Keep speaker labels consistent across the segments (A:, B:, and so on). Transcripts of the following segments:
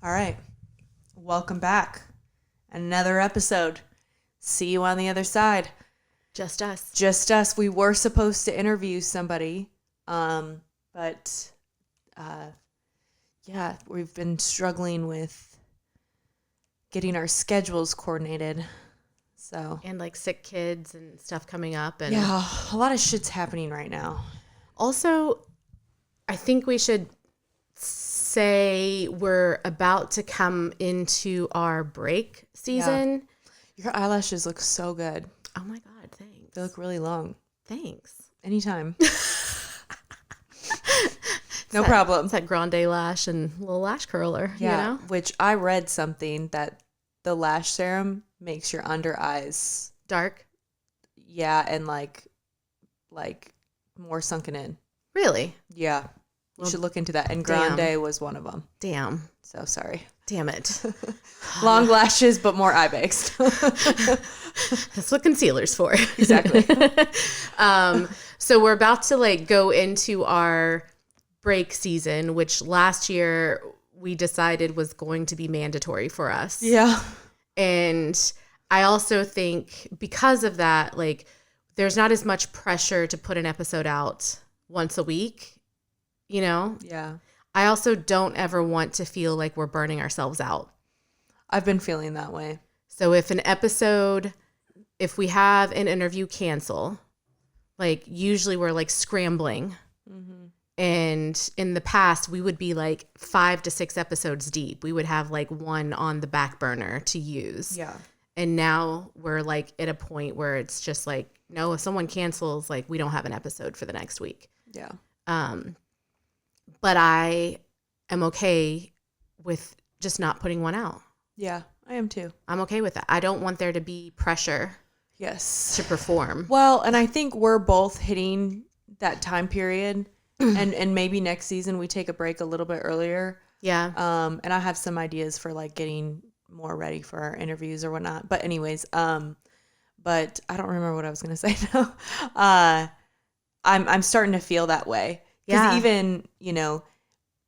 A: All right. Welcome back. Another episode. See you on the other side.
B: Just us.
A: Just us. We were supposed to interview somebody, but yeah, we've been struggling with getting our schedules coordinated. So
B: And like sick kids and stuff coming up. And
A: yeah, a lot of shit's happening right now.
B: also, I think we should say we're about to come into our break season.
A: Yeah. Your eyelashes look so good.
B: Oh my God, thanks.
A: They look really long.
B: Thanks.
A: Anytime. No problem.
B: It's that grande lash and little lash curler,
A: Yeah,
B: you know?
A: which I read something that the lash serum makes your under eyes,
B: Dark.
A: yeah, and like more sunken in.
B: Really?
A: Yeah, you
B: Well,
A: should look into that. And
B: damn.
A: grande was one of them.
B: Damn.
A: So sorry.
B: Damn it.
A: Long lashes, but more eye based.
B: That's what concealer's for.
A: Exactly.
B: So we're about to like go into our break season, which last year we decided was going to be mandatory for us.
A: Yeah.
B: And I also think because of that, like there's not as much pressure to put an episode out once a week, you know?
A: Yeah.
B: I also don't ever want to feel like we're burning ourselves out.
A: I've been feeling that way.
B: So if we have an interview cancel, like usually we're like scrambling.
A: Mm-hmm.
B: And in the past, we would be like 5 to 6 episodes deep. We would have like one on the back burner to use.
A: Yeah.
B: And now we're like at a point where it's just like, no, if someone cancels, like we don't have an episode for the next week.
A: Yeah.
B: But I am okay with just not putting one out.
A: Yeah, I am too.
B: I'm okay with that. I don't want there to be pressure
A: Yes.
B: to perform.
A: Well, and I think we're both hitting that time period, and maybe next season we take a break a little bit earlier.
B: Yeah.
A: And I have some ideas for like getting more ready for our interviews or whatnot. But anyways, but I don't remember what I was gonna say now. I'm starting to feel that way. Because even, you know,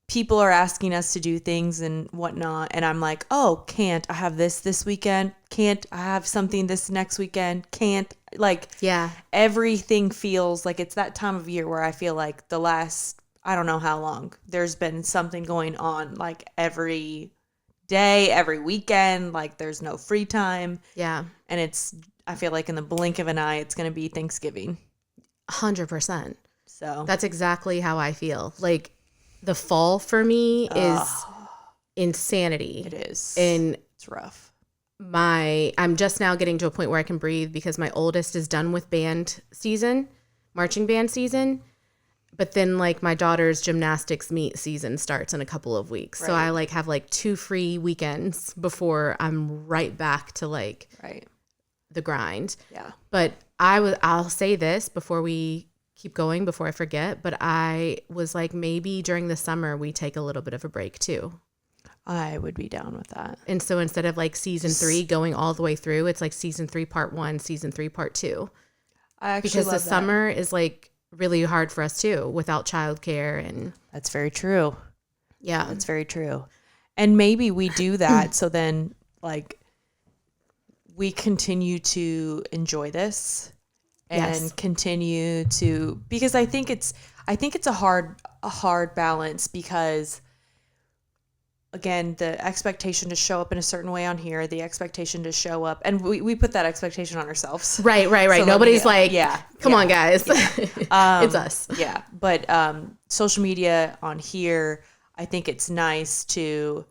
A: people are asking us to do things and whatnot, and I'm like, oh, can't I have this weekend? Can't I have something this next weekend? Can't, like,
B: Yeah.
A: everything feels like it's that time of year where I feel like the last, I don't know how long, there's been something going on, like every day, every weekend, like there's no free time.
B: Yeah.
A: And I feel like in the blink of an eye, it's going to be Thanksgiving.
B: 100%.
A: So
B: That's exactly how I feel. Like the fall for me is insanity.
A: it is.
B: And
A: It's rough.
B: I'm just now getting to a point where I can breathe because my oldest is done with band season, marching band season. But then like my daughter's gymnastics meet season starts in a couple of weeks.
A: Right.
B: So I like have like 2 free weekends before I'm right back to like
A: Right.
B: the grind.
A: Yeah.
B: But I'll say this before we keep going, before I forget, but I was like, maybe during the summer we take a little bit of a break too.
A: I would be down with that.
B: And so instead of like season 3 going all the way through, it's like season 3 part 1, season 3 part 2.
A: I actually
B: Because
A: love
B: the summer is like really hard for us too, without childcare. And
A: That's very true.
B: yeah,
A: That's very true. And maybe we do that so then like we continue to enjoy this and
B: Yes.
A: continue to, because I think it's a hard balance, because again, the expectation to show up in a certain way on here, the expectation to show up, and we put that expectation on ourselves.
B: right.
A: So
B: Nobody's like,
A: yeah,
B: come
A: yeah.
B: on guys. It's us.
A: Yeah, but social media on here, I think it's nice to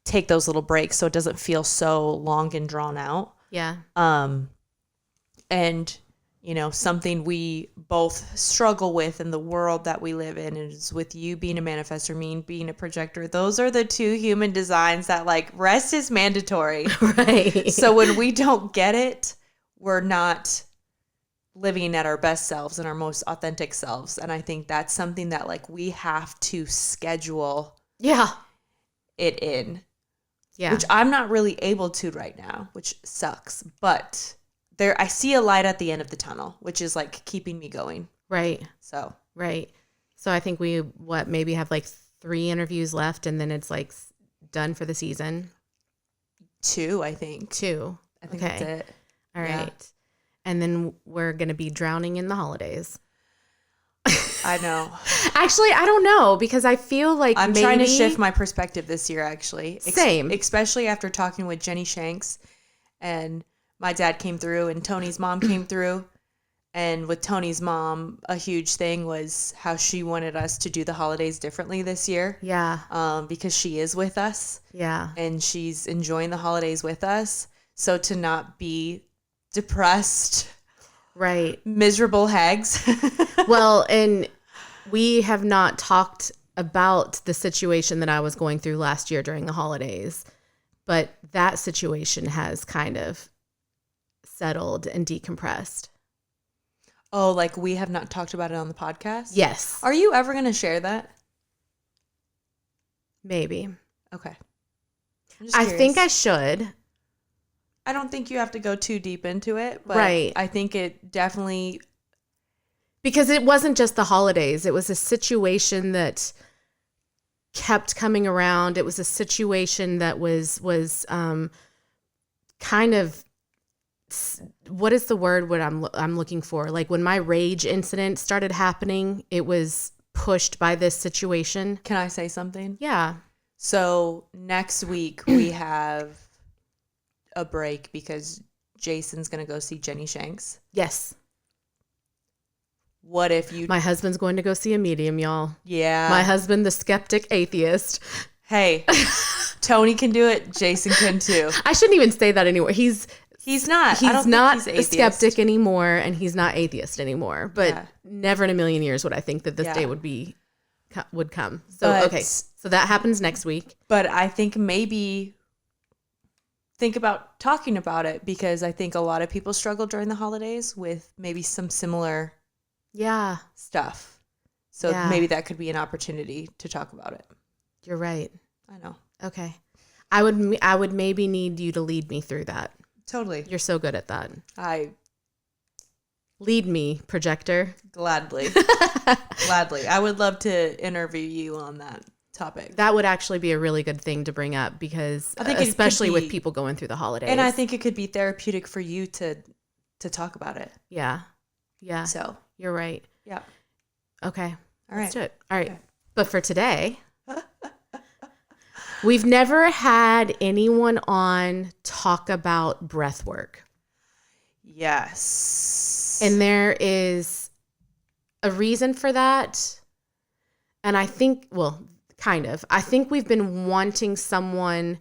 A: take those little breaks so it doesn't feel so long and drawn out.
B: Yeah.
A: And you know, something we both struggle with in the world that we live in is with you being a manifestor, me being a projector. Those are the two human designs that like rest is mandatory.
B: Right.
A: So when we don't get it, we're not living at our best selves and our most authentic selves. And I think that's something that like we have to schedule
B: Yeah.
A: it in,
B: Yeah.
A: which I'm not really able to right now, which sucks. But I see a light at the end of the tunnel, which is like keeping me going.
B: Right.
A: So
B: Right. So I think we maybe have like 3 interviews left, and then it's like done for the season.
A: 2, I think.
B: 2.
A: I think that's it.
B: All right. And then we're going to be drowning in the holidays.
A: I know.
B: Actually, I don't know, because I feel like
A: I'm trying to shift my perspective this year, actually.
B: Same.
A: Especially after talking with Jenny Shanks, and my dad came through and Tony's mom came through. And with Tony's mom, a huge thing was how she wanted us to do the holidays differently this year.
B: Yeah.
A: Because she is with us.
B: Yeah.
A: And she's enjoying the holidays with us. So to not be depressed,
B: right,
A: miserable hags.
B: Well, and we have not talked about the situation that I was going through last year during the holidays, but that situation has kind of settled and decompressed.
A: Oh, like we have not talked about it on the podcast?
B: Yes.
A: Are you ever going to share that?
B: Maybe.
A: Okay.
B: I think I should.
A: I don't think you have to go too deep into it, but
B: right.
A: I think it definitely...
B: Because it wasn't just the holidays. It was a situation that kept coming around. It was a situation that was kind of... What is the word what I'm looking for? Like when my rage incident started happening, it was pushed by this situation.
A: Can I say something?
B: Yeah.
A: So next week we have a break because Jason's going to go see Jenny Shanks.
B: Yes.
A: What if you...
B: My husband's going to go see a medium, y'all.
A: Yeah.
B: My husband, the skeptic atheist.
A: Hey, Tony can do it. Jason can too.
B: I shouldn't even say that anymore. He's not. He's not a skeptic anymore, and he's not atheist anymore. But never in a million years would I think that this day would come. So okay, so that happens next week.
A: But I think maybe think about talking about it, because I think a lot of people struggle during the holidays with maybe some similar stuff. So maybe that could be an opportunity to talk about it.
B: You're right.
A: I know.
B: Okay, I would maybe need you to lead me through that.
A: Totally.
B: You're so good at that. Lead me, projector.
A: Gladly. Gladly. I would love to interview you on that topic.
B: That would actually be a really good thing to bring up, because I think especially with people going through the holidays.
A: And I think it could be therapeutic for you to talk about it.
B: Yeah. Yeah.
A: So
B: you're right.
A: Yeah.
B: Okay.
A: All right.
B: Let's do it. All right.
A: Okay.
B: But for today, we've never had anyone on talk about breath work.
A: Yes.
B: And there is a reason for that. And I think, I think we've been wanting someone,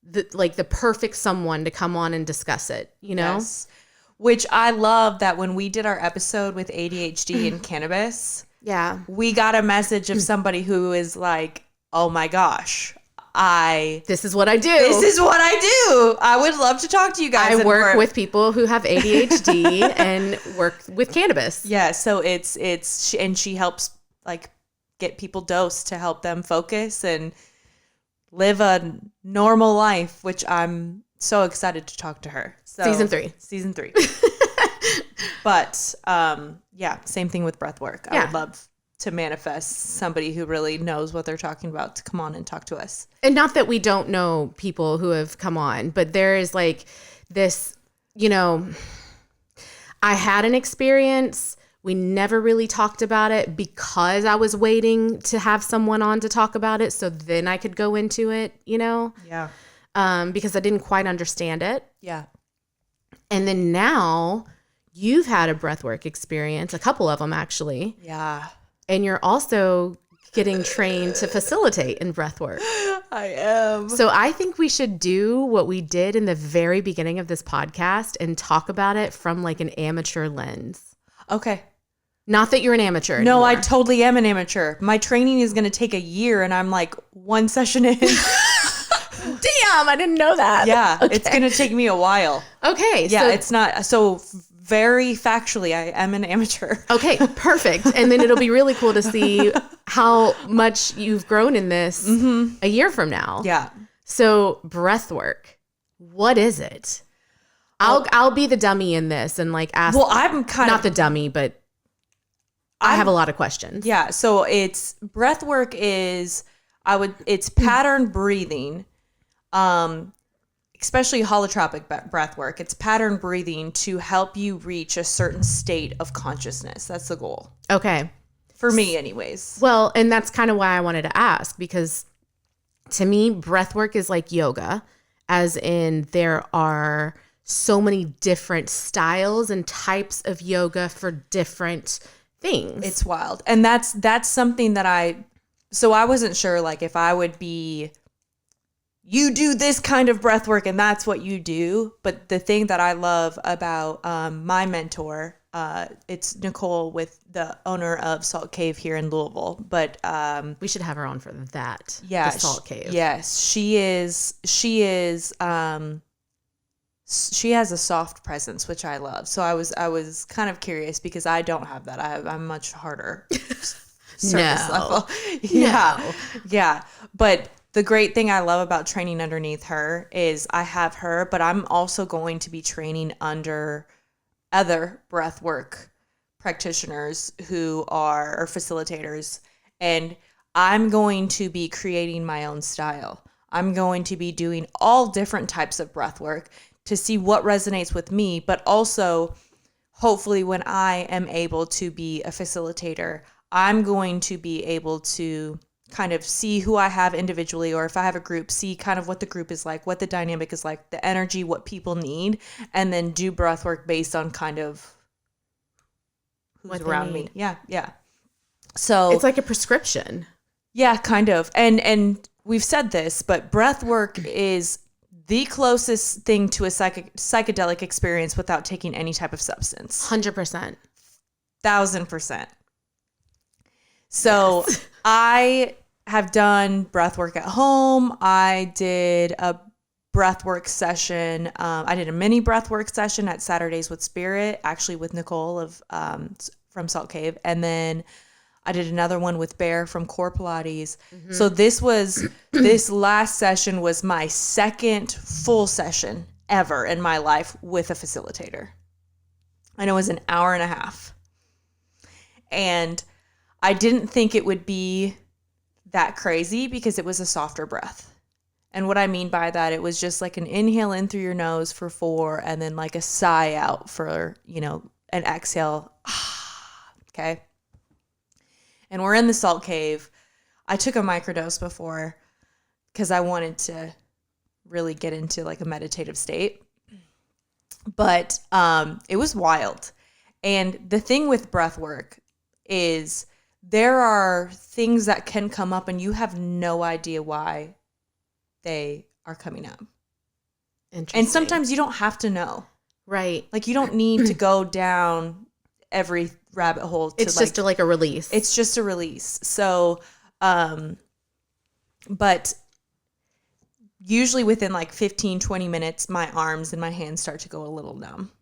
B: the perfect someone to come on and discuss it, you know?
A: Yes. Which I love that when we did our episode with ADHD and cannabis, we got a message of somebody who is like, oh my gosh, this
B: is what I do.
A: This is what I do. I would love to talk to you guys.
B: I work with people who have ADHD and work with cannabis.
A: Yeah. So and she helps like get people dosed to help them focus and live a normal life, which I'm so excited to talk to her. So, Season 3. But same thing with breath work. I would love to manifest somebody who really knows what they're talking about to come on and talk to us.
B: And not that we don't know people who have come on, but there is like this, I had an experience. We never really talked about it because I was waiting to have someone on to talk about it, so then I could go into it,
A: Yeah.
B: Because I didn't quite understand it.
A: Yeah.
B: And then now you've had a breathwork experience, a couple of them actually.
A: Yeah.
B: And you're also getting trained to facilitate in breathwork.
A: I am.
B: So I think we should do what we did in the very beginning of this podcast and talk about it from like an amateur lens.
A: Okay.
B: Not that you're an amateur anymore.
A: No, I totally am an amateur. My training is going to take a year and I'm like one session in.
B: Damn, I didn't know that.
A: Yeah, okay. It's going to take me a while.
B: Okay.
A: Yeah, it's not. So very factually, I am an amateur.
B: Okay, perfect. And then it'll be really cool to see how much you've grown in this a year from now.
A: Yeah.
B: So breath work, what is it? I'll be the dummy in this and like ask.
A: Well, I'm kind
B: not the dummy, but I have a lot of questions.
A: Yeah. So it's breath work is, it's pattern breathing, especially holotropic breath work. It's pattern breathing to help you reach a certain state of consciousness. That's the goal.
B: Okay.
A: For me anyways.
B: Well, and that's kind of why I wanted to ask, because to me, breath work is like yoga, as in there are so many different styles and types of yoga for different things.
A: It's wild. And that's something that I wasn't sure like if I would be, you do this kind of breath work and that's what you do. But the thing that I love about my mentor, it's Nicole, with the owner of Salt Cave here in Louisville. But
B: we should have her on for that.
A: Yeah,
B: the Salt Cave.
A: Yes, she is. She has a soft presence, which I love. So I was kind of curious because I don't have that. I'm much harder. Surface level. Yeah.
B: No.
A: Yeah. But the great thing I love about training underneath her is I have her, but I'm also going to be training under other breathwork practitioners who are, or facilitators, and I'm going to be creating my own style. I'm going to be doing all different types of breathwork to see what resonates with me, but also hopefully when I am able to be a facilitator, I'm going to be able to kind of see who I have individually, or if I have a group, see kind of what the group is like, what the dynamic is like, the energy, what people need, and then do breath work based on kind of who's
B: what
A: around me. Yeah. Yeah. So
B: it's like a prescription.
A: Yeah, kind of. And we've said this, but breath work is the closest thing to a psychedelic experience without taking any type of substance.
B: 100%.
A: 1000%. So yes. I have done breath work at home. I did a breath work session. I did a mini breath work session at Saturdays with Spirit, actually with Nicole from Salt Cave. And then I did another one with Bear from Core Pilates. Mm-hmm. So this last session was my second full session ever in my life with a facilitator. And it was an hour and a half. And I didn't think it would be that crazy because it was a softer breath. And what I mean by that, it was just like an inhale in through your nose for 4 and then like a sigh out for, an exhale. Okay. And we're in the Salt Cave. I took a microdose before because I wanted to really get into like a meditative state. But it was wild. And the thing with breath work is there are things that can come up and you have no idea why they are coming up. And sometimes you don't have to know.
B: Right.
A: Like you don't need to go down every rabbit hole.
B: It's just a release.
A: It's just a release. So, but usually within like 15, 20 minutes, my arms and my hands start to go a little numb.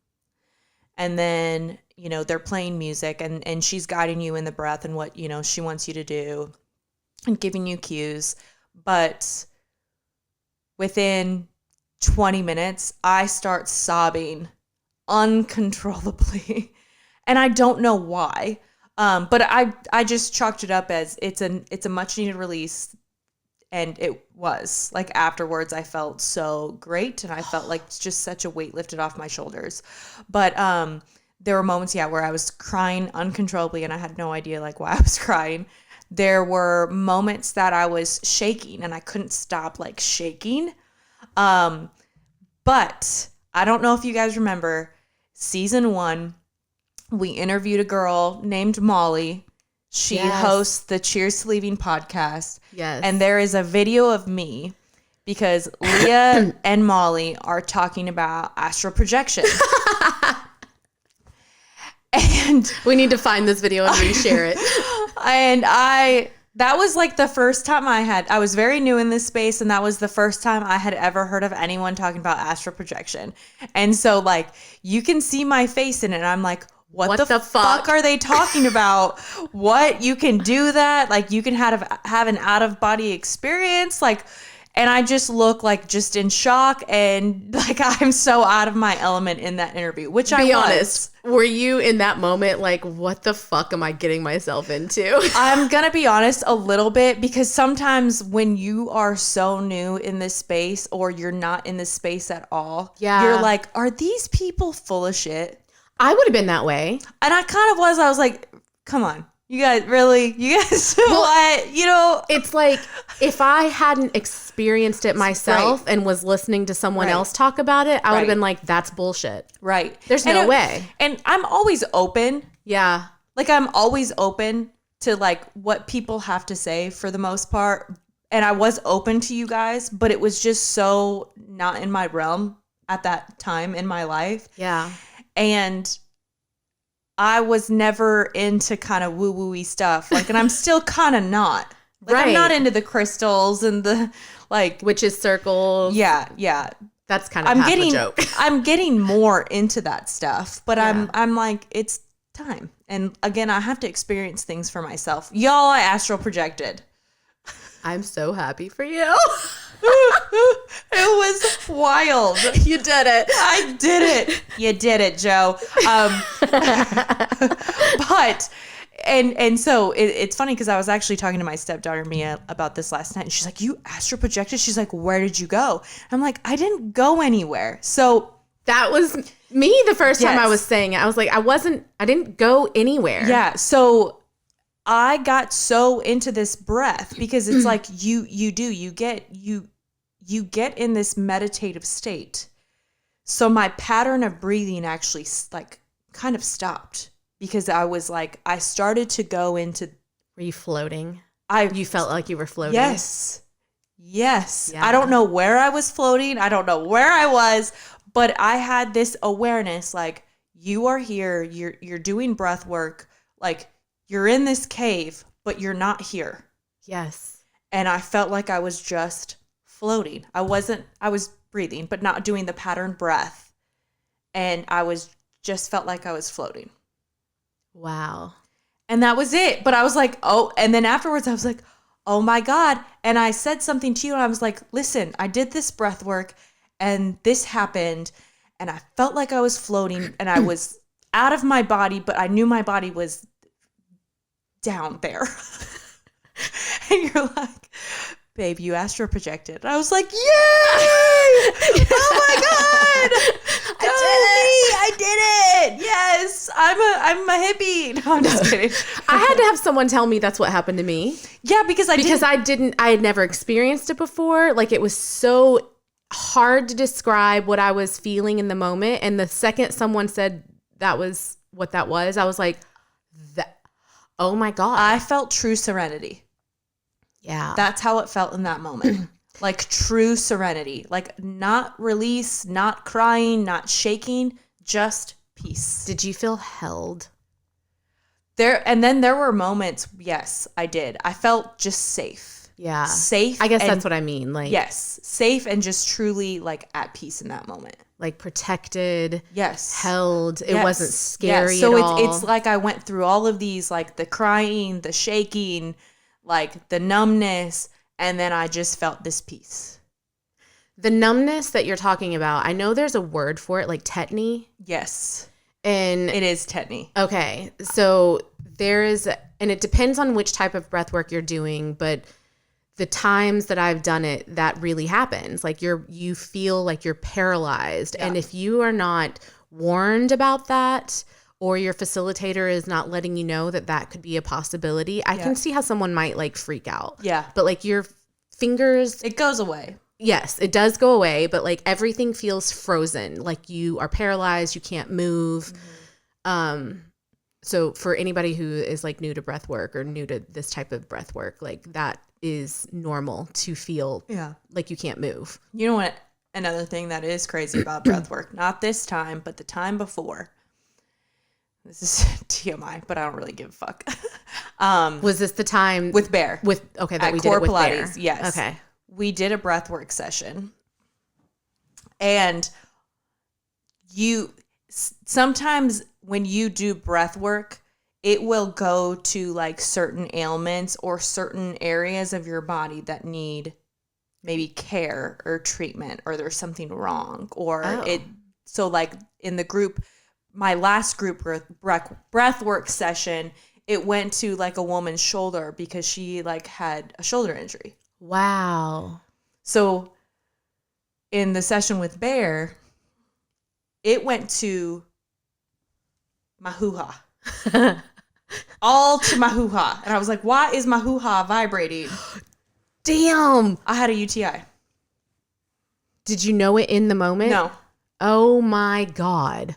A: And then, they're playing music and she's guiding you in the breath and what, she wants you to do and giving you cues. But within 20 minutes, I start sobbing uncontrollably. And I don't know why. But I just chalked it up as it's a much needed release. And it was like afterwards, I felt so great. And I felt like just such a weight lifted off my shoulders. But there were moments, where I was crying uncontrollably and I had no idea like why I was crying. There were moments that I was shaking and I couldn't stop like shaking. But I don't know if you guys remember season 1, we interviewed a girl named Molly. She hosts the Cheers to Leaving podcast.
B: Yes.
A: And there is a video of me because Leah and Molly are talking about astral projection. And
B: we need to find this video and reshare it.
A: And that was like the first time I was very new in this space. And that was the first time I had ever heard of anyone talking about astral projection. And so like, you can see my face in it. And I'm like, what the fuck are they talking about? What? You can do that? Like you can have an out of body experience? Like, And I just look like just in shock and like I'm so out of my element in that interview, which I was.
B: Be honest, were you in that moment like, what the fuck am I getting myself into?
A: I'm going to be honest a little bit, because sometimes when you are so new in this space or you're not in this space at all, you're like, are these people full of shit?
B: I would have been that way.
A: And I kind of was. I was like, come on. You guys, really? You guys, what? You know?
B: It's like, if I hadn't experienced it myself and was listening to someone else talk about it, I would have been like, that's bullshit.
A: Right.
B: There's no way.
A: And I'm always open.
B: Yeah.
A: Like, I'm always open to, like, what people have to say for the most part. And I was open to you guys, but it was just so not in my realm at that time in my life.
B: Yeah.
A: And I was never into kind of woo-woo-y stuff. Like, and I'm still kind of not. Like, I'm not into the crystals and the, like...
B: witches' circles.
A: Yeah, yeah.
B: That's kind of half a joke.
A: I'm getting more into that stuff. But I'm like, it's time. And again, I have to experience things for myself. Y'all, I astral projected.
B: I'm so happy for you.
A: It was wild.
B: You did it.
A: I did it. You did it, Joe. But so it's funny because I was actually talking to my stepdaughter Mia about this last night, and she's like, "You astral projected?" She's like, "Where did you go?" I'm like, "I didn't go anywhere." So
B: that was me the first time I was saying it. I was like, I didn't go anywhere.
A: Yeah. So I got so into this breath because it's like you get in this meditative state. So my pattern of breathing actually like kind of stopped because I was like, I started to go into.
B: Were you floating? You felt like you were floating?
A: Yes. Yeah. I don't know where I was floating. I don't know where I was, but I had this awareness, like, you are here, you're doing breath work, like, you're in this cave, but you're not here.
B: Yes.
A: And I felt like I was just floating. I was breathing, but not doing the pattern breath. And just felt like I was floating.
B: Wow.
A: And that was it. But I was like, oh, and then afterwards I was like, oh my God. And I said something to you and I was like, listen, I did this breath work and this happened and I felt like I was floating and I was out of my body, but I knew my body was down there. And you're like, babe, you astral projected. I was like, yay! Oh my God! I did it! Yes, I'm a hippie. No, I'm just kidding.
B: I had to have someone tell me that's what happened to me.
A: Yeah, because
B: I had never experienced it before. Like, it was so hard to describe what I was feeling in the moment. And the second someone said that was what that was, I was like, oh my God.
A: I felt true serenity.
B: Yeah.
A: That's how it felt in that moment. Like true serenity. Like not release, not crying, not shaking, just peace.
B: Did you feel held?
A: And then there were moments, yes, I did. I felt just safe.
B: Yeah.
A: Safe.
B: I guess that's what I mean. Like,
A: yes. Safe and just truly like at peace in that moment.
B: Like protected.
A: Yes.
B: Held. It wasn't scary
A: so
B: at all.
A: It's like I went through all of these, like the crying, the shaking, like the numbness, and then I just felt this peace.
B: The numbness that you're talking about, I know there's a word for it, like tetany.
A: Yes.
B: And
A: it is tetany.
B: Okay. So there is, and it depends on which type of breath work you're doing, but the times that I've done it, that really happens. Like you feel like you're paralyzed. Yeah. And if you are not warned about that, or your facilitator is not letting you know that that could be a possibility, I can see how someone might like freak out. Yeah. But like your fingers,
A: it goes away.
B: Yes, it does go away, but like everything feels frozen. Like you are paralyzed, you can't move. Mm-hmm. So for anybody who is like new to breath work or new to this type of breath work, like that is normal to feel like you can't move.
A: You know what? Another thing that is crazy about breath work, not this time, but the time before. This is TMI, but I don't really give a fuck.
B: Was this the time
A: with Bear?
B: That we did it with
A: Pilates,
B: Bear.
A: Yes.
B: Okay.
A: We did a breathwork session, and sometimes when you do breath work, it will go to like certain ailments or certain areas of your body that need maybe care or treatment, or there's something wrong, or
B: Oh.
A: so like in the group, my last group breathwork session, it went to like a woman's shoulder because she like had a shoulder injury.
B: Wow.
A: So in the session with Bear, it went to my hoo-ha. All to my hoo-ha. And I was like, why is my hoo-ha vibrating?
B: Damn.
A: I had a UTI.
B: Did you know it in the moment?
A: No.
B: Oh my God.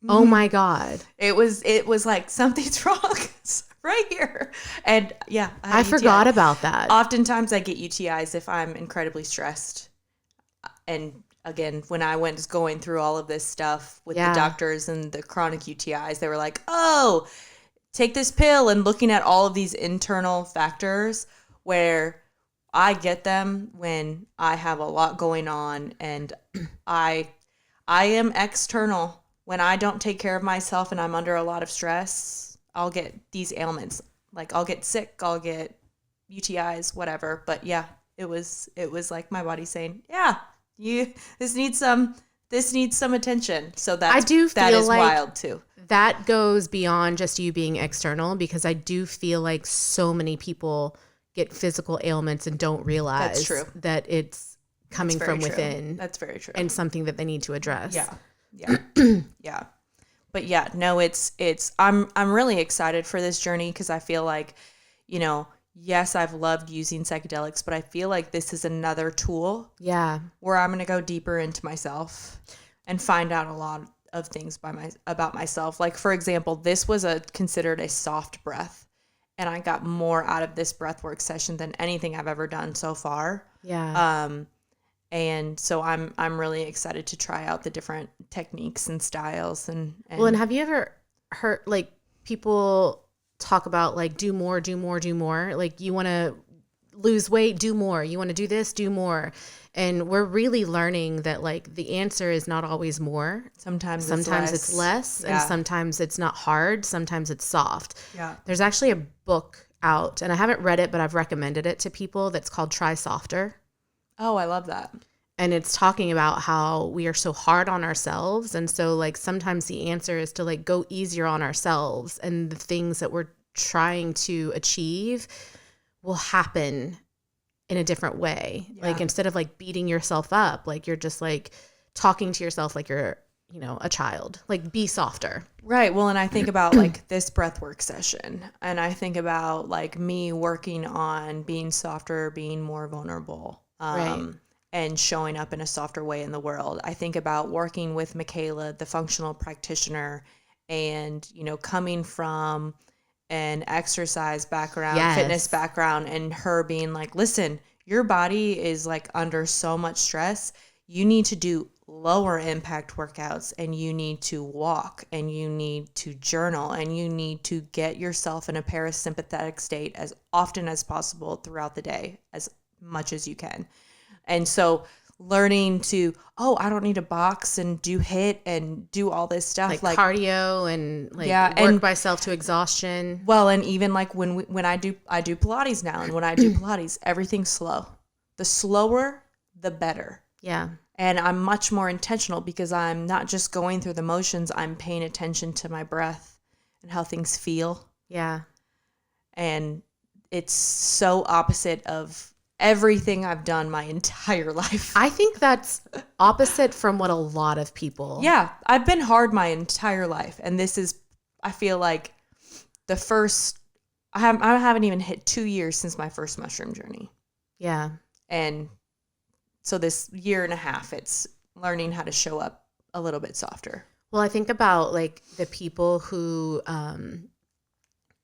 B: Oh my God.
A: It was like something's wrong. It's right here. And yeah,
B: I forgot about that.
A: Oftentimes I get UTIs if I'm incredibly stressed. And again, when I was going through all of this stuff with the doctors and the chronic UTIs, they were like, oh, take this pill, and looking at all of these internal factors where I get them when I have a lot going on, and I am external. When I don't take care of myself and I'm under a lot of stress, I'll get these ailments. Like I'll get sick, I'll get UTIs, whatever. But yeah, it was like my body saying, yeah, this needs some attention. So that is
B: like
A: wild too.
B: That goes beyond just you being external, because I do feel like so many people get physical ailments and don't realize that it's coming from within.
A: That's very true.
B: And something that they need to address.
A: Yeah. Yeah. But yeah, no, it's I'm really excited for this journey, because I feel like, yes, I've loved using psychedelics, but I feel like this is another tool where I'm going to go deeper into myself and find out a lot of things about myself. Like, for example, this was considered a soft breath, and I got more out of this breathwork session than anything I've ever done so far.
B: Yeah.
A: And so I'm really excited to try out the different techniques and styles. And
B: have you ever heard like people talk about like do more? Like you want to lose weight, do more. You want to do this, do more. And we're really learning that like the answer is not always more.
A: Sometimes
B: it's less, and sometimes it's not hard. Sometimes it's soft.
A: Yeah.
B: There's actually a book out, and I haven't read it, but I've recommended it to people, that's called Try Softer.
A: Oh, I love that.
B: And it's talking about how we are so hard on ourselves. And so like sometimes the answer is to like go easier on ourselves, and the things that we're trying to achieve will happen in a different way. Yeah. Like instead of like beating yourself up, like you're just like talking to yourself like you're, a child. Like be softer.
A: Right. Well, and I think about like this breathwork session, and I think about like me working on being softer, being more vulnerable.
B: Right.
A: And showing up in a softer way in the world. I think about working with Michaela, the functional practitioner, and, coming from an exercise background, fitness background, and her being like, listen, your body is like under so much stress. You need to do lower impact workouts, and you need to walk, and you need to journal, and you need to get yourself in a parasympathetic state as often as possible throughout the day, as much as you can. And so learning to, I don't need to box and do HIIT and do all this stuff
B: like cardio and like work myself to exhaustion.
A: Well, and even like when I do Pilates now, and when I do Pilates, everything's slow. The slower, the better.
B: Yeah.
A: And I'm much more intentional, because I'm not just going through the motions. I'm paying attention to my breath and how things feel.
B: Yeah.
A: And it's so opposite of everything I've done my entire life.
B: I think that's opposite from what a lot of people.
A: Yeah, I've been hard my entire life, and this is, I feel like, the first. I haven't even hit 2 years since my first mushroom journey.
B: Yeah,
A: and so this year and a half, it's learning how to show up a little bit softer.
B: Well, I think about like the people who,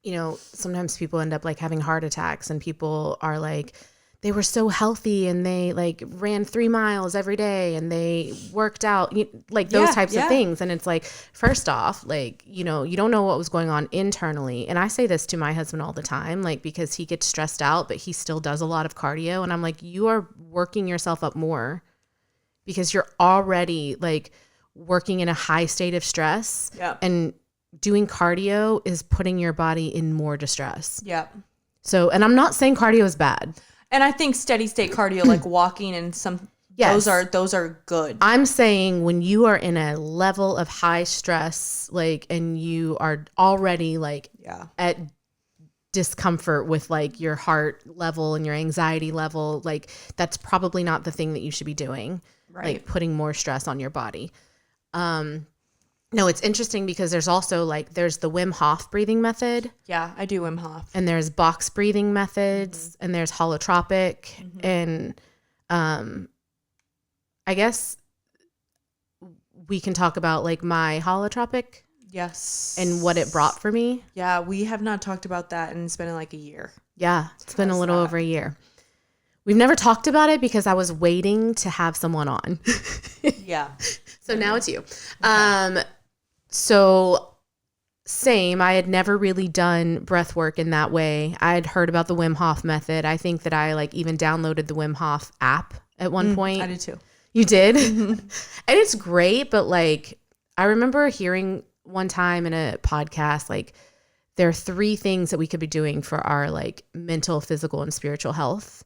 B: sometimes people end up like having heart attacks, and people are like, they were so healthy, and they like ran 3 miles every day, and they worked out, like those types of things. And it's like, first off, like, you don't know what was going on internally. And I say this to my husband all the time, like, because he gets stressed out, but he still does a lot of cardio. And I'm like, you are working yourself up more, because you're already like working in a high state of stress.
A: Yeah.
B: And doing cardio is putting your body in more distress.
A: Yeah.
B: So, and I'm not saying cardio is bad.
A: And I think steady state cardio, like walking and
B: Yes.
A: those are good.
B: I'm saying when you are in a level of high stress, like, and you are already like at discomfort with like your heart level and your anxiety level, like that's probably not the thing that you should be doing.
A: Right.
B: Like putting more stress on your body. No, it's interesting because there's also like, there's the Wim Hof breathing method.
A: Yeah, I do Wim Hof.
B: And there's box breathing methods, and there's holotropic. And I guess we can talk about like my holotropic.
A: Yes.
B: And what it brought for me.
A: Yeah, we have not talked about that, and it's been like a year.
B: Yeah, it's been a little over a year. We've never talked about it because I was waiting to have someone on.
A: Yeah.
B: So now it's you. Okay. So same, I had never really done breath work in that way. I had heard about the Wim Hof method. I think that I like even downloaded the Wim Hof app at one point.
A: I did too.
B: You did? And it's great, but like I remember hearing one time in a podcast, like there are 3 things that we could be doing for our like mental, physical, and spiritual health.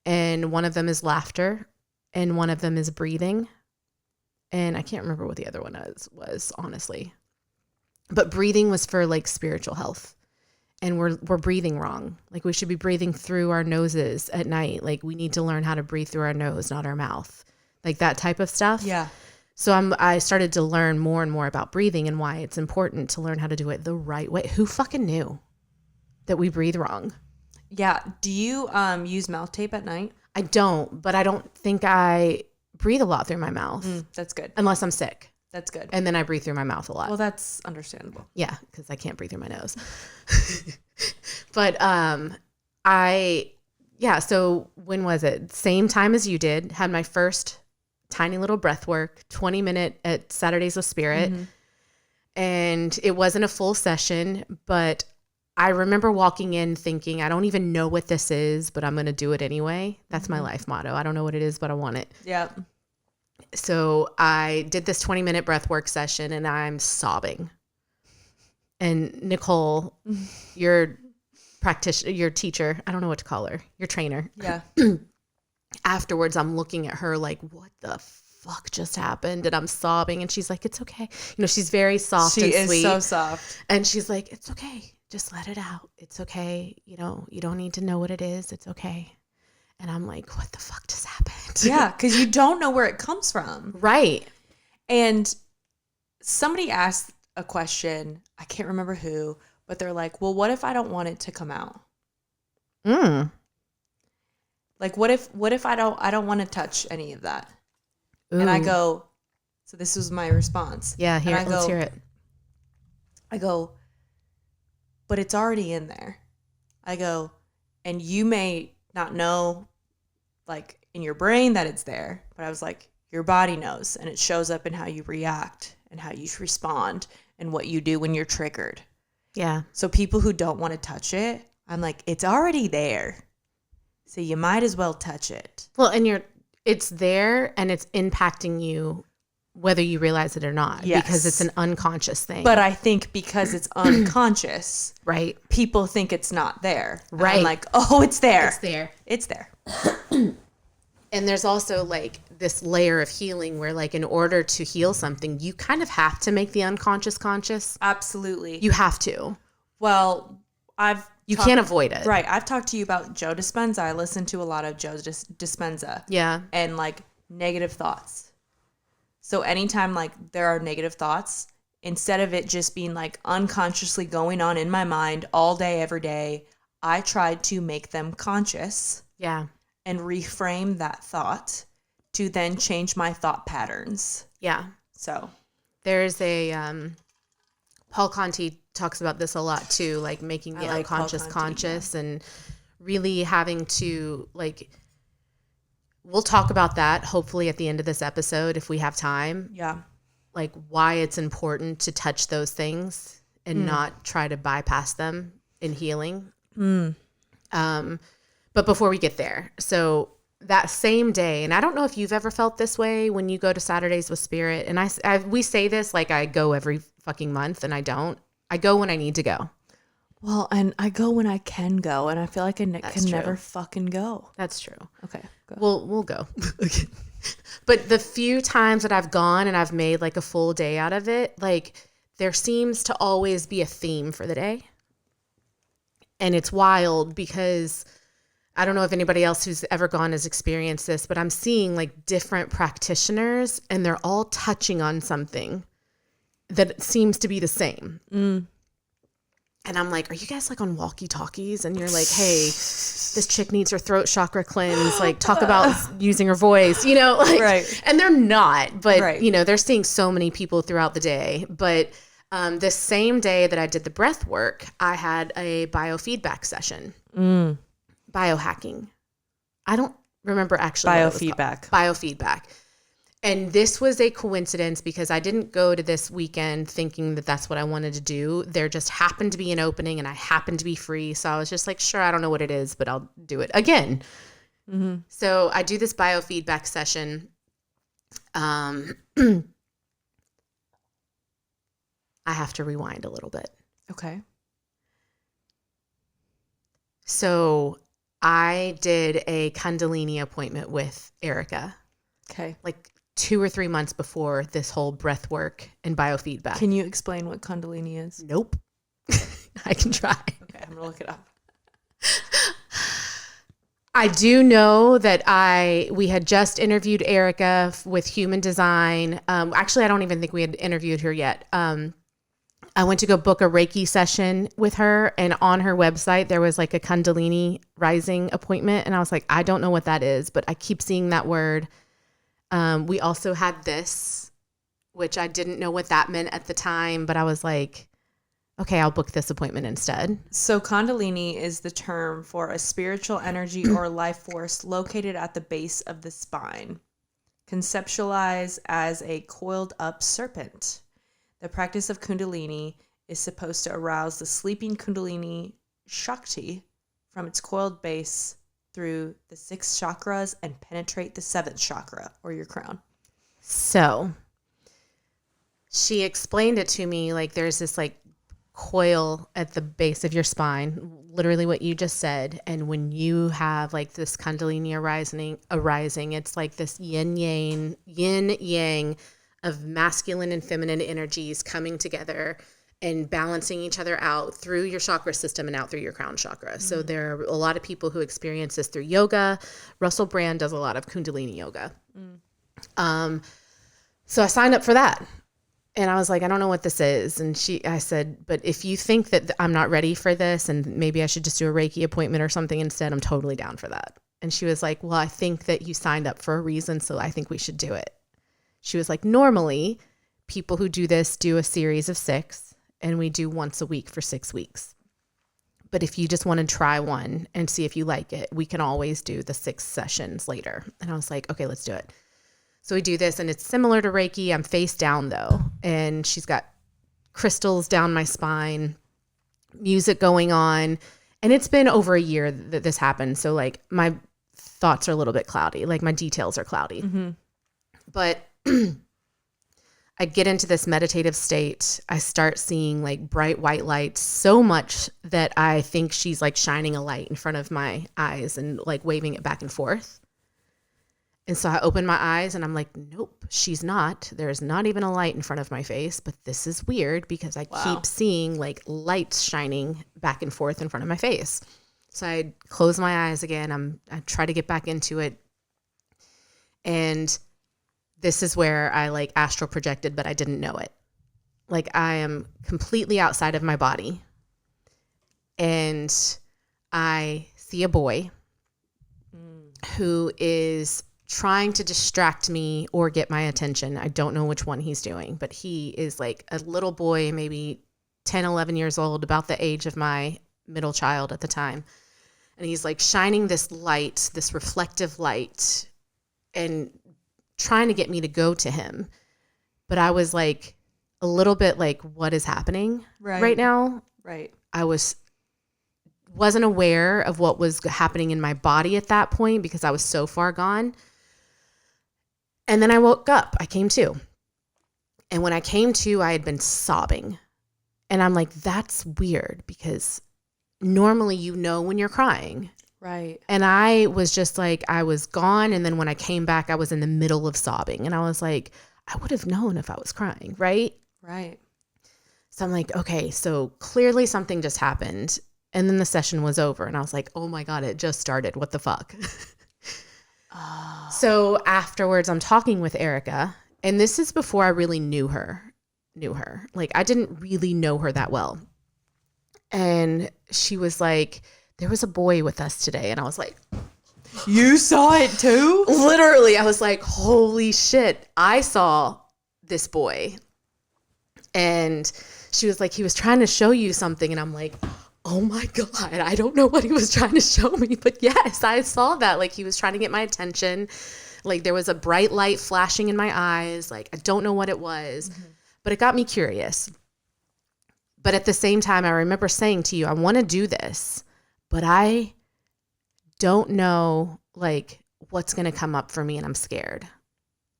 B: And one of them is laughter, and one of them is breathing. And I can't remember what the other one was honestly. But breathing was for like spiritual health. And we're breathing wrong. Like we should be breathing through our noses at night. Like we need to learn how to breathe through our nose, not our mouth. Like that type of stuff.
A: Yeah.
B: So I started to learn more and more about breathing and why it's important to learn how to do it the right way. Who fucking knew that we breathe wrong?
A: Yeah. Do you use mouth tape at night?
B: I don't, but I don't think I breathe a lot through my mouth.
A: That's good.
B: Unless I'm sick.
A: That's good.
B: And then I breathe through my mouth a lot.
A: Well, that's understandable.
B: Yeah, because I can't breathe through my nose. But so when was it? Same time as you did. Had my first tiny little breath work, 20-minute at Saturdays with Spirit. And it wasn't a full session, but I remember walking in thinking, I don't even know what this is, but I'm going to do it anyway. That's my life motto. I don't know what it is, but I want it.
A: Yeah.
B: So I did this 20-minute breathwork session and I'm sobbing. And Nicole, your practitioner, your teacher, I don't know what to call her, your trainer.
A: Yeah.
B: Afterwards, I'm looking at her like, what the fuck just happened? And I'm sobbing and she's like, it's okay. You know, she's very soft and sweet.
A: She is so soft.
B: And she's like, it's okay. Just let it out. It's okay. You know, you don't need to know what it is. It's okay. And I'm like, what the fuck just happened?
A: Yeah, because you don't know where it comes from.
B: Right.
A: And somebody asked a question, I can't remember who, but they're like, well, what if I don't want it to come out? Like, what if I don't want to touch any of that? Ooh. And I go, so this was my response.
B: Yeah, let's hear it.
A: I go, but it's already in there. I go, and you may not know, like, in your brain that it's there, but I was like, your body knows, and it shows up in how you react and how you respond and what you do when you're triggered.
B: Yeah.
A: So people who don't want to touch it, I'm like, it's already there. So you might as well touch it.
B: Well, and it's there and it's impacting you whether you realize it or not.
A: Yes.
B: Because it's an unconscious thing.
A: But I think because it's unconscious,
B: right,
A: people think it's not there.
B: Right.
A: I'm like, oh, it's there.
B: It's there.
A: It's there.
B: And there's also like this layer of healing where like in order to heal something, you kind of have to make the unconscious conscious.
A: Absolutely.
B: You have to.
A: Well,
B: you can't avoid it.
A: Right. I've talked to you about Joe Dispenza. I listen to a lot of Joe Dispenza.
B: Yeah.
A: And like negative thoughts. So anytime like there are negative thoughts, instead of it just being like unconsciously going on in my mind all day, every day, I tried to make them conscious.
B: Yeah.
A: And reframe that thought to then change my thought patterns.
B: Yeah.
A: So
B: there's a Paul Conti talks about this a lot too, like making the unconscious conscious, and really having to like, we'll talk about that hopefully at the end of this episode if we have time.
A: Yeah.
B: Like why it's important to touch those things and not try to bypass them in healing. But before we get there, so that same day, and I don't know if you've ever felt this way when you go to Saturdays with Spirit, and we say this like I go every fucking month, and I don't. I go when I need to go.
A: Well, and I go when I can go, and I feel like I can
B: true.
A: never fucking go.
B: That's true.
A: Okay, go.
B: We'll go. But the few times that I've gone and I've made like a full day out of it, like there seems to always be a theme for the day. And it's wild because I don't know if anybody else who's ever gone has experienced this, but I'm seeing like different practitioners and they're all touching on something that seems to be the same. And I'm like, are you guys like on walkie-talkies? And you're like, hey, this chick needs her throat chakra cleanse. Like, talk about using her voice, you know? Like,
A: Right.
B: And they're not, but,
A: Right.
B: you know, they're seeing so many people throughout the day. But the same day that I did the breath work, I had a biofeedback session. Biohacking. I don't remember actually what it was
A: Biofeedback.
B: called. Biofeedback. And this was a coincidence because I didn't go to this weekend thinking that that's what I wanted to do. There just happened to be an opening and I happened to be free. So I was just like, sure, I don't know what it is, but I'll do it again. So I do this biofeedback session. I have to rewind a little bit.
A: Okay.
B: So I did a Kundalini appointment with Erica.
A: Okay.
B: Like 2 or 3 months before this whole breath work and biofeedback.
A: Can you explain what Kundalini is?
B: Nope. I can try.
A: Okay, I'm gonna look it up.
B: I do know that we had just interviewed Erica with Human Design. Actually, I don't even think we had interviewed her yet. I went to go book a Reiki session with her, and on her website, there was like a Kundalini rising appointment. And I was like, I don't know what that is, but I keep seeing that word. We also had this, which I didn't know what that meant at the time, but I was like, okay, I'll book this appointment instead.
A: So Kundalini is the term for a spiritual energy or life force located at the base of the spine, conceptualized as a coiled up serpent. The practice of Kundalini is supposed to arouse the sleeping Kundalini Shakti from its coiled base through the 6 chakras and penetrate the 7th chakra, or your crown.
B: So she explained it to me like there's this like coil at the base of your spine, literally what you just said. And when you have like this Kundalini arising, it's like this yin yang of masculine and feminine energies coming together and balancing each other out through your chakra system and out through your crown chakra. So there are a lot of people who experience this through yoga. Russell Brand does a lot of Kundalini yoga. So I signed up for that. And I was like, I don't know what this is. And I said, but if you think that I'm not ready for this and maybe I should just do a Reiki appointment or something instead, I'm totally down for that. And she was like, well, I think that you signed up for a reason, so I think we should do it. She was like, normally people who do this do a series of 6. And we do once a week for 6 weeks. But if you just want to try one and see if you like it, we can always do the 6 sessions later. And I was like, okay, let's do it. So we do this, and it's similar to Reiki. I'm face down, though. And she's got crystals down my spine, music going on. And it's been over a year that this happened. So, like, my thoughts are a little bit cloudy. Like, my details are cloudy. But I get into this meditative state. I start seeing like bright white lights so much that I think she's like shining a light in front of my eyes and like waving it back and forth. And so I open my eyes and I'm like, nope, she's not. There's not even a light in front of my face, but this is weird because I keep seeing like lights shining back and forth in front of my face. So I close my eyes again. I try to get back into it. And this is where I like astral projected, but I didn't know it. Like I am completely outside of my body. And I see a boy who is trying to distract me or get my attention. I don't know which one he's doing, but he is like a little boy, maybe 10, 11 years old, about the age of my middle child at the time. And he's like shining this light, this reflective light, and trying to get me to go to him. But I was like a little bit like, what is happening right now?
A: Right.
B: I wasn't aware of what was happening in my body at that point because I was so far gone. And then I woke up. I came to. And when I came to, I had been sobbing. And I'm like, that's weird because normally you know when you're crying.
A: Right.
B: And I was just like, I was gone. And then when I came back, I was in the middle of sobbing. And I was like, I would have known if I was crying, right?
A: Right.
B: So I'm like, okay, so clearly something just happened. And then the session was over. And I was like, oh my God, it just started. What the fuck?
A: Oh.
B: So afterwards, I'm talking with Erica. And this is before I really knew her. Like, I didn't really know her that well. And she was like, there was a boy with us today. And I was like,
A: You saw it too?
B: literally, I was like, holy shit, I saw this boy. And she was like, he was trying to show you something. And I'm like, oh my God, I don't know what he was trying to show me. But yes, I saw that. Like, he was trying to get my attention. Like, there was a bright light flashing in my eyes. Like, I don't know what it was, but it got me curious. But at the same time, I remember saying to you, I want to do this, but I don't know, like, what's going to come up for me, and I'm scared.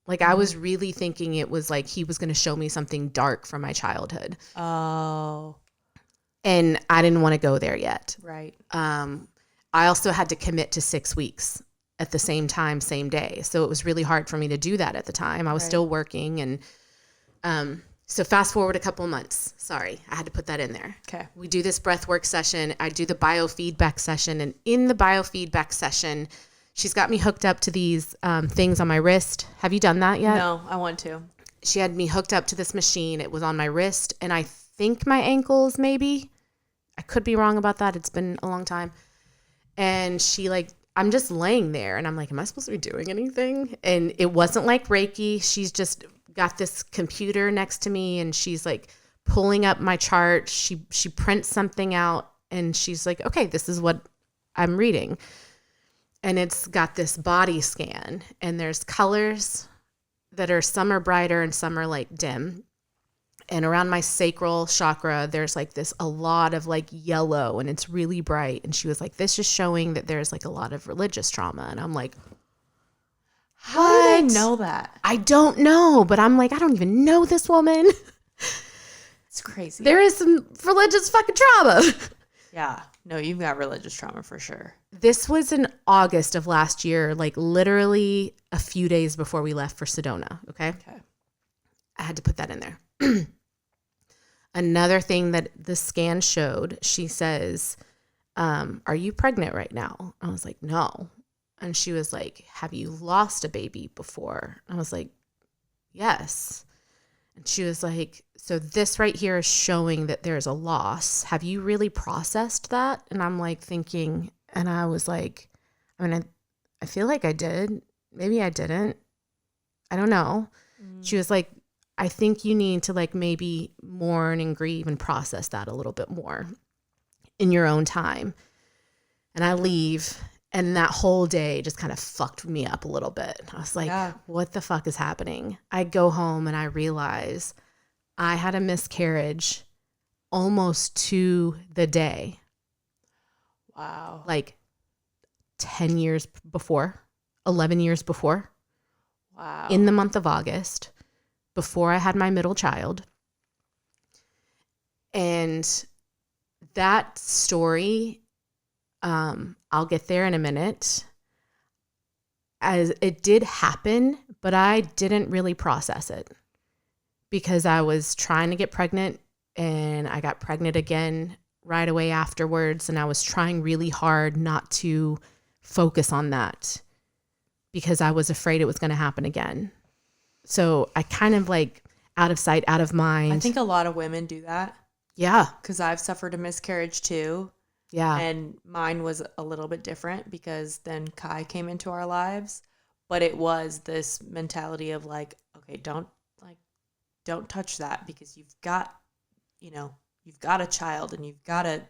B: Like, I was really thinking it was like he was going to show me something dark from my childhood.
A: Oh.
B: And I didn't want to go there yet.
A: Right.
B: I also had to commit to 6 weeks at the same time, same day. So it was really hard for me to do that at the time. I was still working. And so fast forward a couple of months. Sorry, I had to put that in there.
A: Okay.
B: We do this breathwork session. I do the biofeedback session. And in the biofeedback session, she's got me hooked up to these things on my wrist. Have you done that yet?
A: No, I want to.
B: She had me hooked up to this machine. It was on my wrist and I think my ankles maybe. I could be wrong about that. It's been a long time. And she like, I'm just laying there and I'm like, am I supposed to be doing anything? And it wasn't like Reiki. She's just got this computer next to me and she's like pulling up my chart. She prints something out and she's like, okay, this is what I'm reading. And it's got this body scan and there's colors that are, some are brighter and some are like dim. And around my sacral chakra, there's like a lot of like yellow and it's really bright. And she was like, this is showing that there's like a lot of religious trauma. And I'm like,
A: How do they know that?
B: I don't know. But I'm like, I don't even know this woman.
A: It's crazy.
B: There is some religious fucking trauma.
A: Yeah. No, you've got religious trauma for sure.
B: This was in August of last year, like literally a few days before we left for Sedona. Okay. I had to put that in there. Another thing that the scan showed, she says, are you pregnant right now? I was like, no. And she was like, have you lost a baby before? I was like, yes. And she was like, so this right here is showing that there's a loss. Have you really processed that? And I'm like thinking, and I was like, I mean, I feel like I did. Maybe I didn't. I don't know. She was like, I think you need to like maybe mourn and grieve and process that a little bit more in your own time. And I leave and that whole day just kind of fucked me up a little bit. I was like, what the fuck is happening? I go home and I realize I had a miscarriage almost to the day.
A: Wow.
B: Like 10 years before, 11 years before.
A: Wow.
B: In the month of August. Before I had my middle child. And that story, I'll get there in a minute. As it did happen, but I didn't really process it because I was trying to get pregnant and I got pregnant again right away afterwards. And I was trying really hard not to focus on that because I was afraid it was going to happen again. So I kind of like out of sight, out of mind.
A: I think a lot of women do that.
B: Yeah.
A: Because I've suffered a miscarriage too.
B: Yeah.
A: And mine was a little bit different because then Kai came into our lives. But it was this mentality of like, okay, don't touch that because you've got a child and you've got to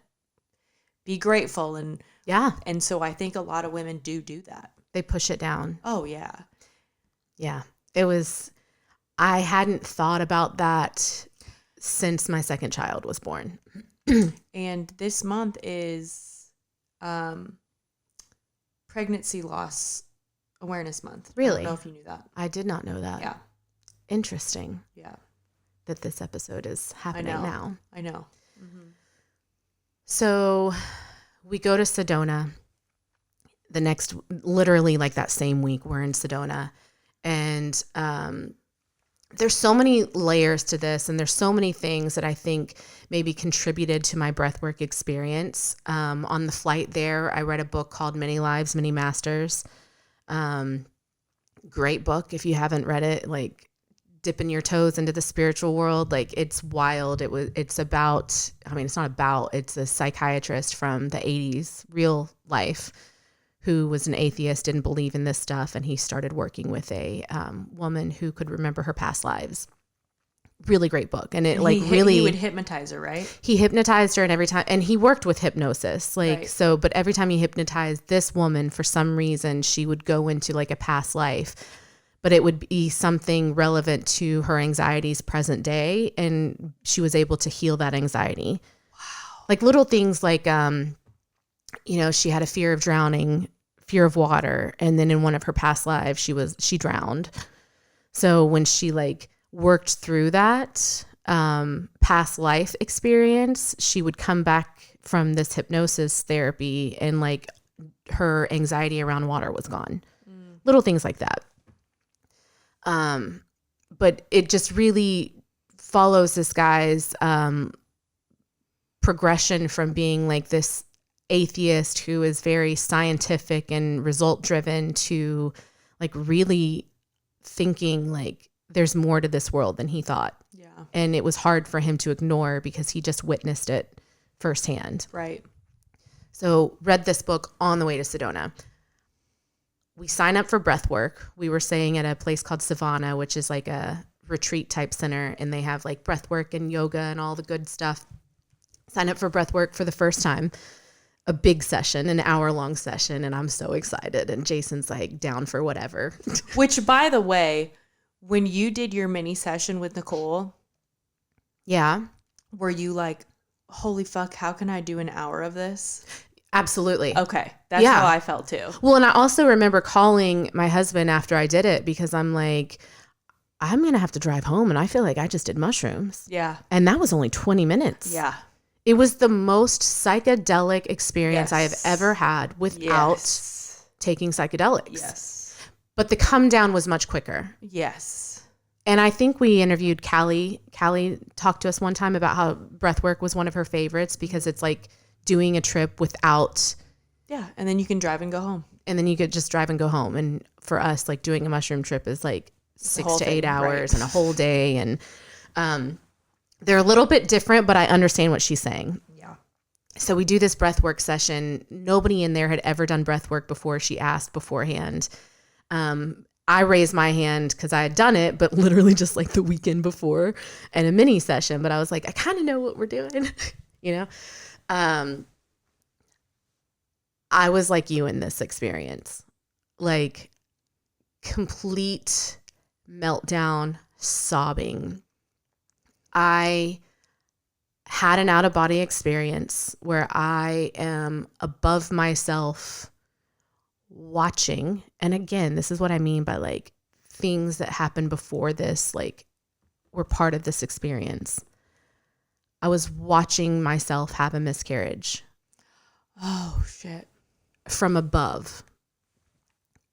A: be grateful. And
B: yeah.
A: And so I think a lot of women do that.
B: They push it down.
A: Oh, yeah.
B: Yeah. I hadn't thought about that since my second child was born.
A: And this month is Pregnancy Loss Awareness Month.
B: Really?
A: I don't know if you knew that.
B: I did not know that.
A: Yeah.
B: Interesting.
A: Yeah.
B: That this episode is happening now.
A: I know. Mm-hmm.
B: So we go to Sedona literally like that same week we're in Sedona. And there's so many layers to this, and there's so many things that I think maybe contributed to my breathwork experience. On the flight there, I read a book called Many Lives, Many Masters. Great book. If you haven't read it, like dipping your toes into the spiritual world, like it's wild. It's a psychiatrist from the 80s, real life, who was an atheist, didn't believe in this stuff, and he started working with a woman who could remember her past lives. Really great book. And he
A: would hypnotize her, right?
B: He hypnotized her, and every time, and he worked with hypnosis, but every time he hypnotized this woman, for some reason, she would go into like a past life, but it would be something relevant to her anxieties present day, and she was able to heal that anxiety. Wow. Like little things like, she had a fear of drowning, fear of water. And then in one of her past lives, she drowned. So when she like worked through that past life experience, she would come back from this hypnosis therapy and like her anxiety around water was gone. Little things like that. But it just really follows this guy's progression from being like this atheist who is very scientific and result driven to like really thinking like there's more to this world than he thought.
A: Yeah.
B: And it was hard for him to ignore because he just witnessed it firsthand.
A: Right.
B: So read this book on the way to Sedona. We sign up for breathwork. We were staying at a place called Savannah, which is like a retreat type center, and they have like breathwork and yoga and all the good stuff. Sign up for breathwork for the first time. A big session, an hour-long session, and I'm so excited. And Jason's like down for whatever.
A: Which, by the way, when you did your mini session with Nicole,
B: yeah,
A: were you like, holy fuck, how can I do an hour of this?
B: Absolutely.
A: Okay. That's how I felt too.
B: Well, and I also remember calling my husband after I did it because I'm like, I'm going to have to drive home and I feel like I just did mushrooms.
A: Yeah.
B: And that was only 20 minutes.
A: Yeah.
B: It was the most psychedelic experience I have ever had without taking psychedelics.
A: Yes.
B: But the come down was much quicker.
A: Yes.
B: And I think we interviewed Callie. Callie talked to us one time about how breathwork was one of her favorites because it's like doing a trip without.
A: Yeah. And then you can drive and go home.
B: And then you could just drive and go home. And for us, like doing a mushroom trip is like 6 to 8 hours and a whole day. And they're a little bit different, but I understand what she's saying.
A: Yeah.
B: So we do this breathwork session. Nobody in there had ever done breathwork before. She asked beforehand. I raised my hand because I had done it, but literally just like the weekend before and a mini session. But I was like, I kind of know what we're doing, you know? I was like you in this experience, like complete meltdown, sobbing. I had an out-of-body experience where I am above myself watching. And again, this is what I mean by like things that happened before this, like were part of this experience. I was watching myself have a miscarriage.
A: Oh, shit.
B: From above.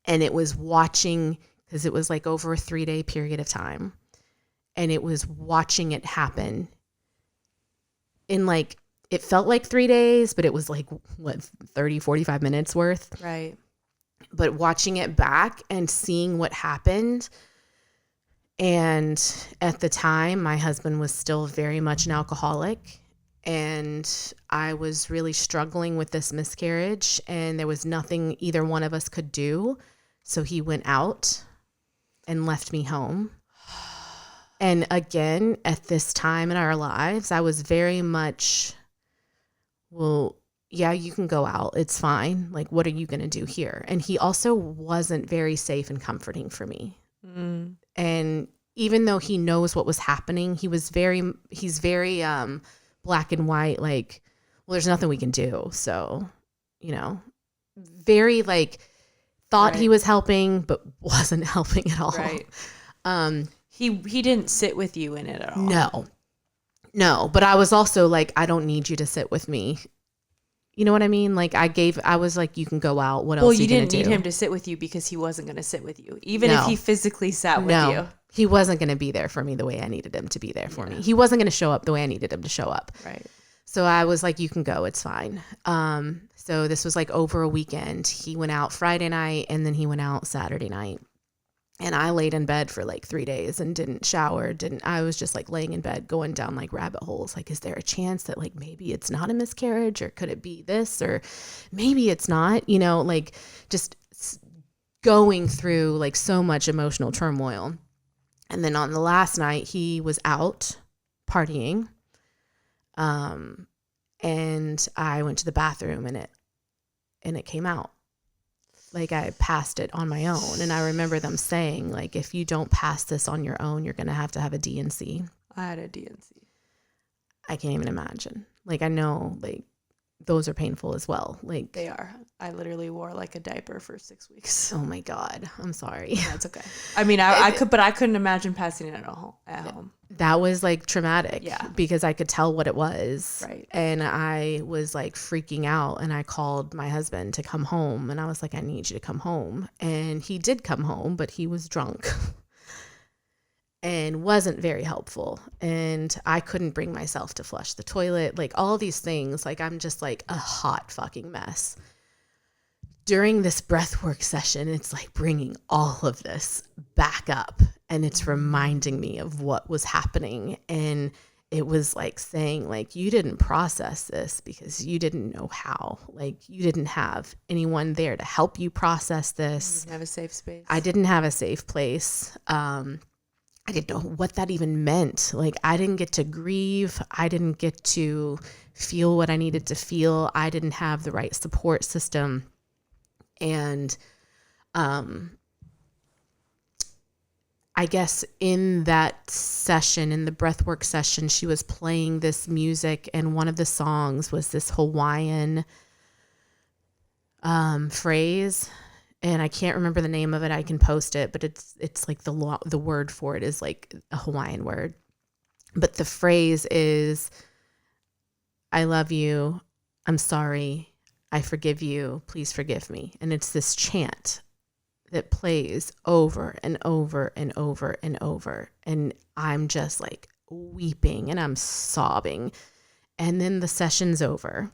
B: And it was watching, because it was like over a 3-day period of time. And it was watching it happen in like, it felt like 3 days, but it was like, 30, 45 minutes worth.
A: Right.
B: But watching it back and seeing what happened. And at the time, my husband was still very much an alcoholic. And I was really struggling with this miscarriage. And there was nothing either one of us could do. So he went out and left me home. And again, at this time in our lives, I was very much, well, yeah, you can go out. It's fine. Like, what are you going to do here? And he also wasn't very safe and comforting for me. Mm. And even though he knows what was happening, he's very black and white. Like, well, there's nothing we can do. So, you know, very like thought he was helping, but wasn't helping at all.
A: Right. He didn't sit with you in it at all.
B: No. But I was also like, I don't need you to sit with me. You know what I mean? Like I was like, you can go out. What else
A: Well,
B: are
A: you
B: you gonna
A: didn't need
B: do?
A: him to sit with you because he wasn't going to sit with you, even if
B: No.
A: he physically sat with
B: No,
A: you.
B: he wasn't going to be there for me the way I needed him to be there for me. He wasn't going to show up the way I needed him to show up.
A: Right.
B: So I was like, you can go. It's fine. So this was like over a weekend. He went out Friday night and then he went out Saturday night. And I laid in bed for like 3 days and didn't shower. I was just like laying in bed going down like rabbit holes. Like, is there a chance that like maybe it's not a miscarriage, or could it be this, or maybe it's not, you know, like just going through like so much emotional turmoil. And then on the last night, he was out partying. And I went to the bathroom and it came out. Like I passed it on my own. And I remember them saying, like, if you don't pass this on your own, you're going to have a D&C.
A: I had a D&C.
B: I can't even imagine. Like, I know, like, those are painful as well. Like,
A: They are. I literally wore like a diaper for 6 weeks.
B: oh my God, I'm sorry.
A: That's okay. I mean, I could, but I couldn't imagine passing it at home.
B: That was like traumatic.
A: Yeah.
B: Because I could tell what it was.
A: Right.
B: And I was like freaking out, and I called my husband to come home, and I was like, I need you to come home. And he did come home, but he was drunk and wasn't very helpful. And I couldn't bring myself to flush the toilet. Like all these things, like I'm just like a hot fucking mess. During this breathwork session, it's like bringing all of this back up, and it's reminding me of what was happening. And it was like saying, like, you didn't process this because you didn't know how. Like, you didn't have anyone there to help you process this.
A: You didn't have a safe space.
B: I didn't have a safe place. I didn't know what that even meant. Like, I didn't get to grieve. I didn't get to feel what I needed to feel. I didn't have the right support system. And I guess in that session, in the breathwork session, she was playing this music, and one of the songs was this Hawaiian phrase, and I can't remember the name of it. I can post it, but it's like the word for it is like a Hawaiian word, but the phrase is, I love you, I'm sorry, I forgive you, please forgive me. And it's this chant that plays over and over and over and over. And I'm just like weeping and I'm sobbing. And then the session's over.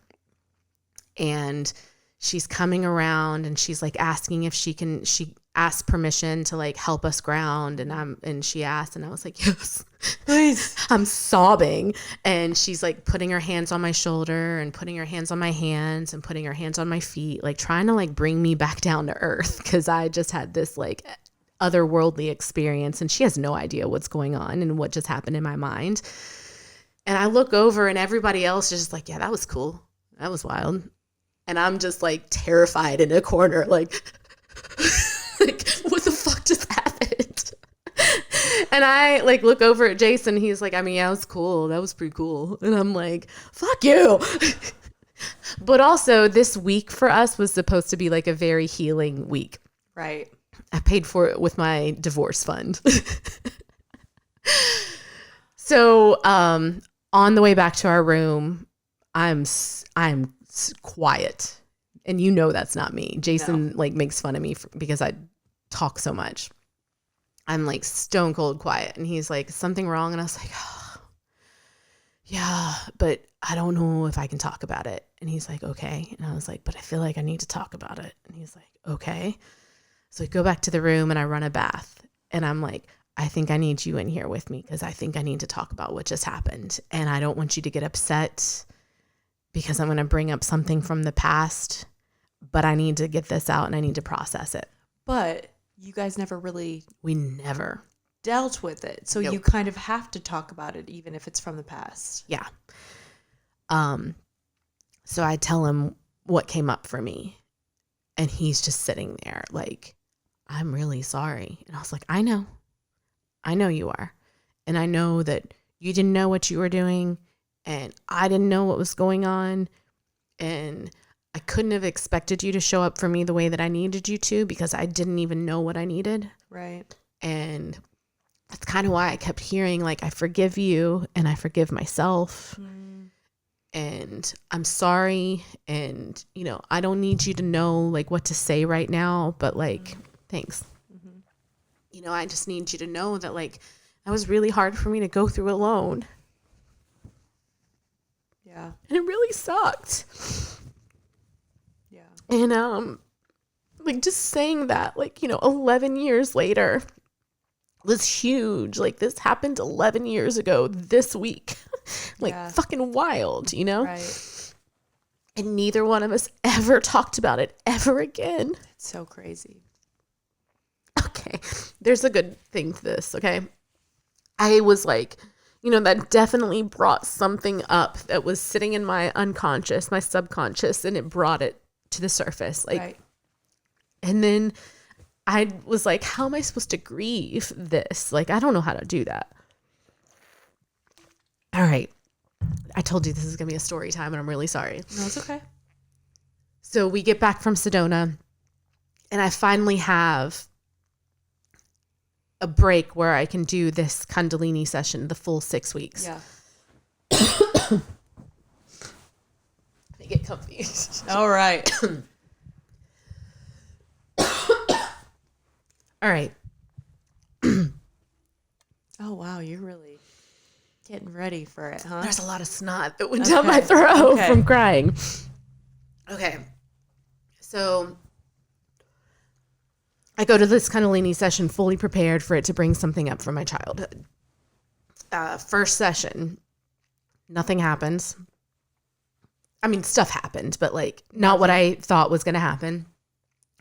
B: And she's coming around and she's like asking if she asked permission to like help us ground. And she asked, and I was like, yes, please. I'm sobbing. And she's like putting her hands on my shoulder and putting her hands on my hands and putting her hands on my feet, like trying to like bring me back down to earth. Cause I just had this like otherworldly experience, and she has no idea what's going on and what just happened in my mind. And I look over and everybody else is just like, yeah, that was cool. That was wild. And I'm just like terrified in a corner, like, like, what the fuck just happened? And I like look over at Jason. He's like, I mean, yeah, it was cool. That was pretty cool. And I'm like, fuck you. But also this week for us was supposed to be like a very healing week.
A: Right.
B: I paid for it with my divorce fund. So on the way back to our room, I'm quiet. And you know that's not me. Jason like makes fun of me because I talk so much. I'm like stone cold quiet. And he's like, something wrong? And I was like, oh, yeah, but I don't know if I can talk about it. And he's like, okay. And I was like, but I feel like I need to talk about it. And he's like, okay. So I go back to the room and I run a bath. And I'm like, I think I need you in here with me because I think I need to talk about what just happened. And I don't want you to get upset because I'm going to bring up something from the past, but I need to get this out and I need to process it.
A: But you guys never really
B: We never
A: dealt with it. So
B: Nope.
A: you kind of have to talk about it, even if it's from the past.
B: Yeah. So I tell him what came up for me, and he's just sitting there like, I'm really sorry. And I was like, I know you are. And I know that you didn't know what you were doing, and I didn't know what was going on. And I couldn't have expected you to show up for me the way that I needed you to, because I didn't even know what I needed.
A: Right.
B: And that's kind of why I kept hearing like, I forgive you and I forgive myself. and I'm sorry. And, you know, I don't need you to know like what to say right now, but like, thanks. Mm-hmm. You know, I just need you to know that like, that was really hard for me to go through alone.
A: Yeah.
B: And it really sucked.
A: Yeah.
B: And, like just saying that, like, you know, 11 years later was huge. Like this happened 11 years ago this week. Like fucking wild, you know?
A: Right.
B: And neither one of us ever talked about it ever again.
A: It's so crazy.
B: Okay. There's a good thing to this, okay? I was like, you know, that definitely brought something up that was sitting in my unconscious, my subconscious, and it brought it to the surface. Like,
A: right.
B: And then I was like, how am I supposed to grieve this? Like, I don't know how to do that. All right. I told you this is going to be a story time, and I'm really sorry.
A: No, it's okay.
B: So we get back from Sedona, and I finally have a break where I can do this Kundalini session, the full 6 weeks.
A: Yeah.
B: Let me get comfy.
A: All right.
B: All right.
A: Oh, wow. You're really getting ready for it, huh?
B: There's a lot of snot that went down my throat from crying. Okay. So I go to this Kundalini session fully prepared for it to bring something up from my childhood. First session, nothing happens. I mean, stuff happened, but like not what I thought was going to happen.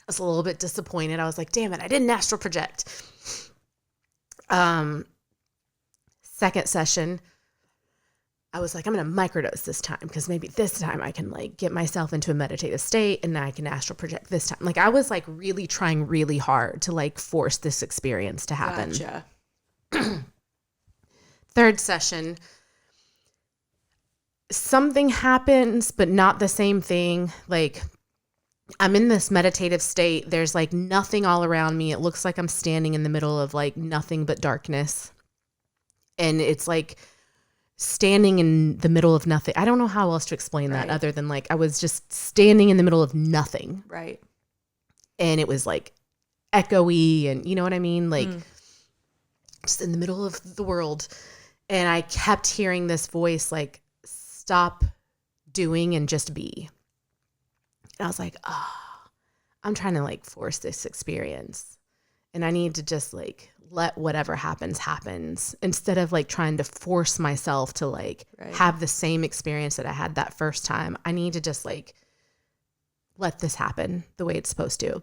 B: I was a little bit disappointed. I was like, damn it, I didn't astral project. Second session, I was like, I'm going to microdose this time because maybe this time I can like get myself into a meditative state and I can astral project this time. Like I was like really trying really hard to like force this experience to happen.
A: Gotcha.
B: Third session, something happens, but not the same thing. Like I'm in this meditative state. There's like nothing all around me. It looks like I'm standing in the middle of like nothing but darkness. And it's like standing in the middle of nothing. I don't know how else to explain that other than like I was just standing in the middle of nothing.
A: Right.
B: And it was like echoey and you know what I mean? Like just in the middle of the world. And I kept hearing this voice like, stop doing and just be. And I was like, I'm trying to like force this experience. And I need to just like let whatever happens instead of like trying to force myself to like have the same experience that I had that first time. I need to just like let this happen the way it's supposed to.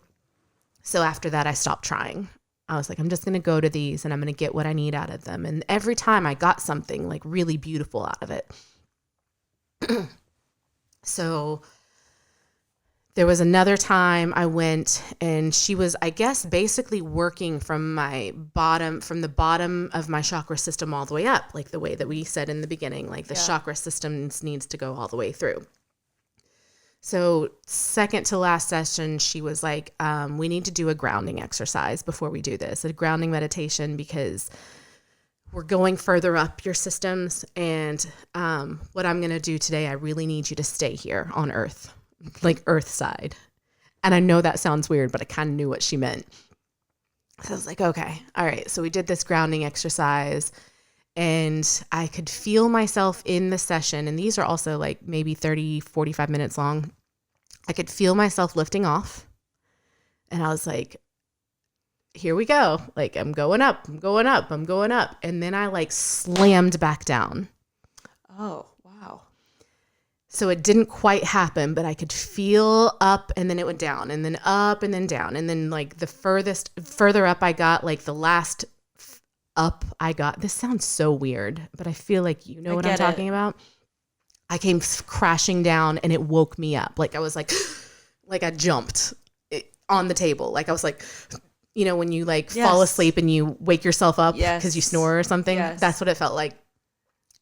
B: So after that, I stopped trying. I was like, I'm just going to go to these and I'm going to get what I need out of them. And every time I got something like really beautiful out of it. So there was another time I went and she was, I guess, basically working from the bottom of my chakra system all the way up, like the way that we said in the beginning, like the chakra system needs to go all the way through. So second to last session, she was like, we need to do a grounding exercise before we do this, a grounding meditation, because we're going further up your systems. And what I'm going to do today, I really need you to stay here on Earth, like Earth side. And I know that sounds weird, but I kind of knew what she meant. So I was like, okay, all right. So we did this grounding exercise and I could feel myself in the session. And these are also like maybe 30, 45 minutes long. I could feel myself lifting off. And I was like, here we go. Like, I'm going up, I'm going up, I'm going up. And then I like slammed back down.
A: Oh, wow.
B: So it didn't quite happen, but I could feel up and then it went down and then up and then down. And then like the further up I got, like the last up I got, this sounds so weird, but I feel like you know what I'm talking about. I came crashing down and it woke me up. Like I was like I jumped on the table. Like I was like, you know, when you like fall asleep and you wake yourself up because you snore or something, that's what it felt like.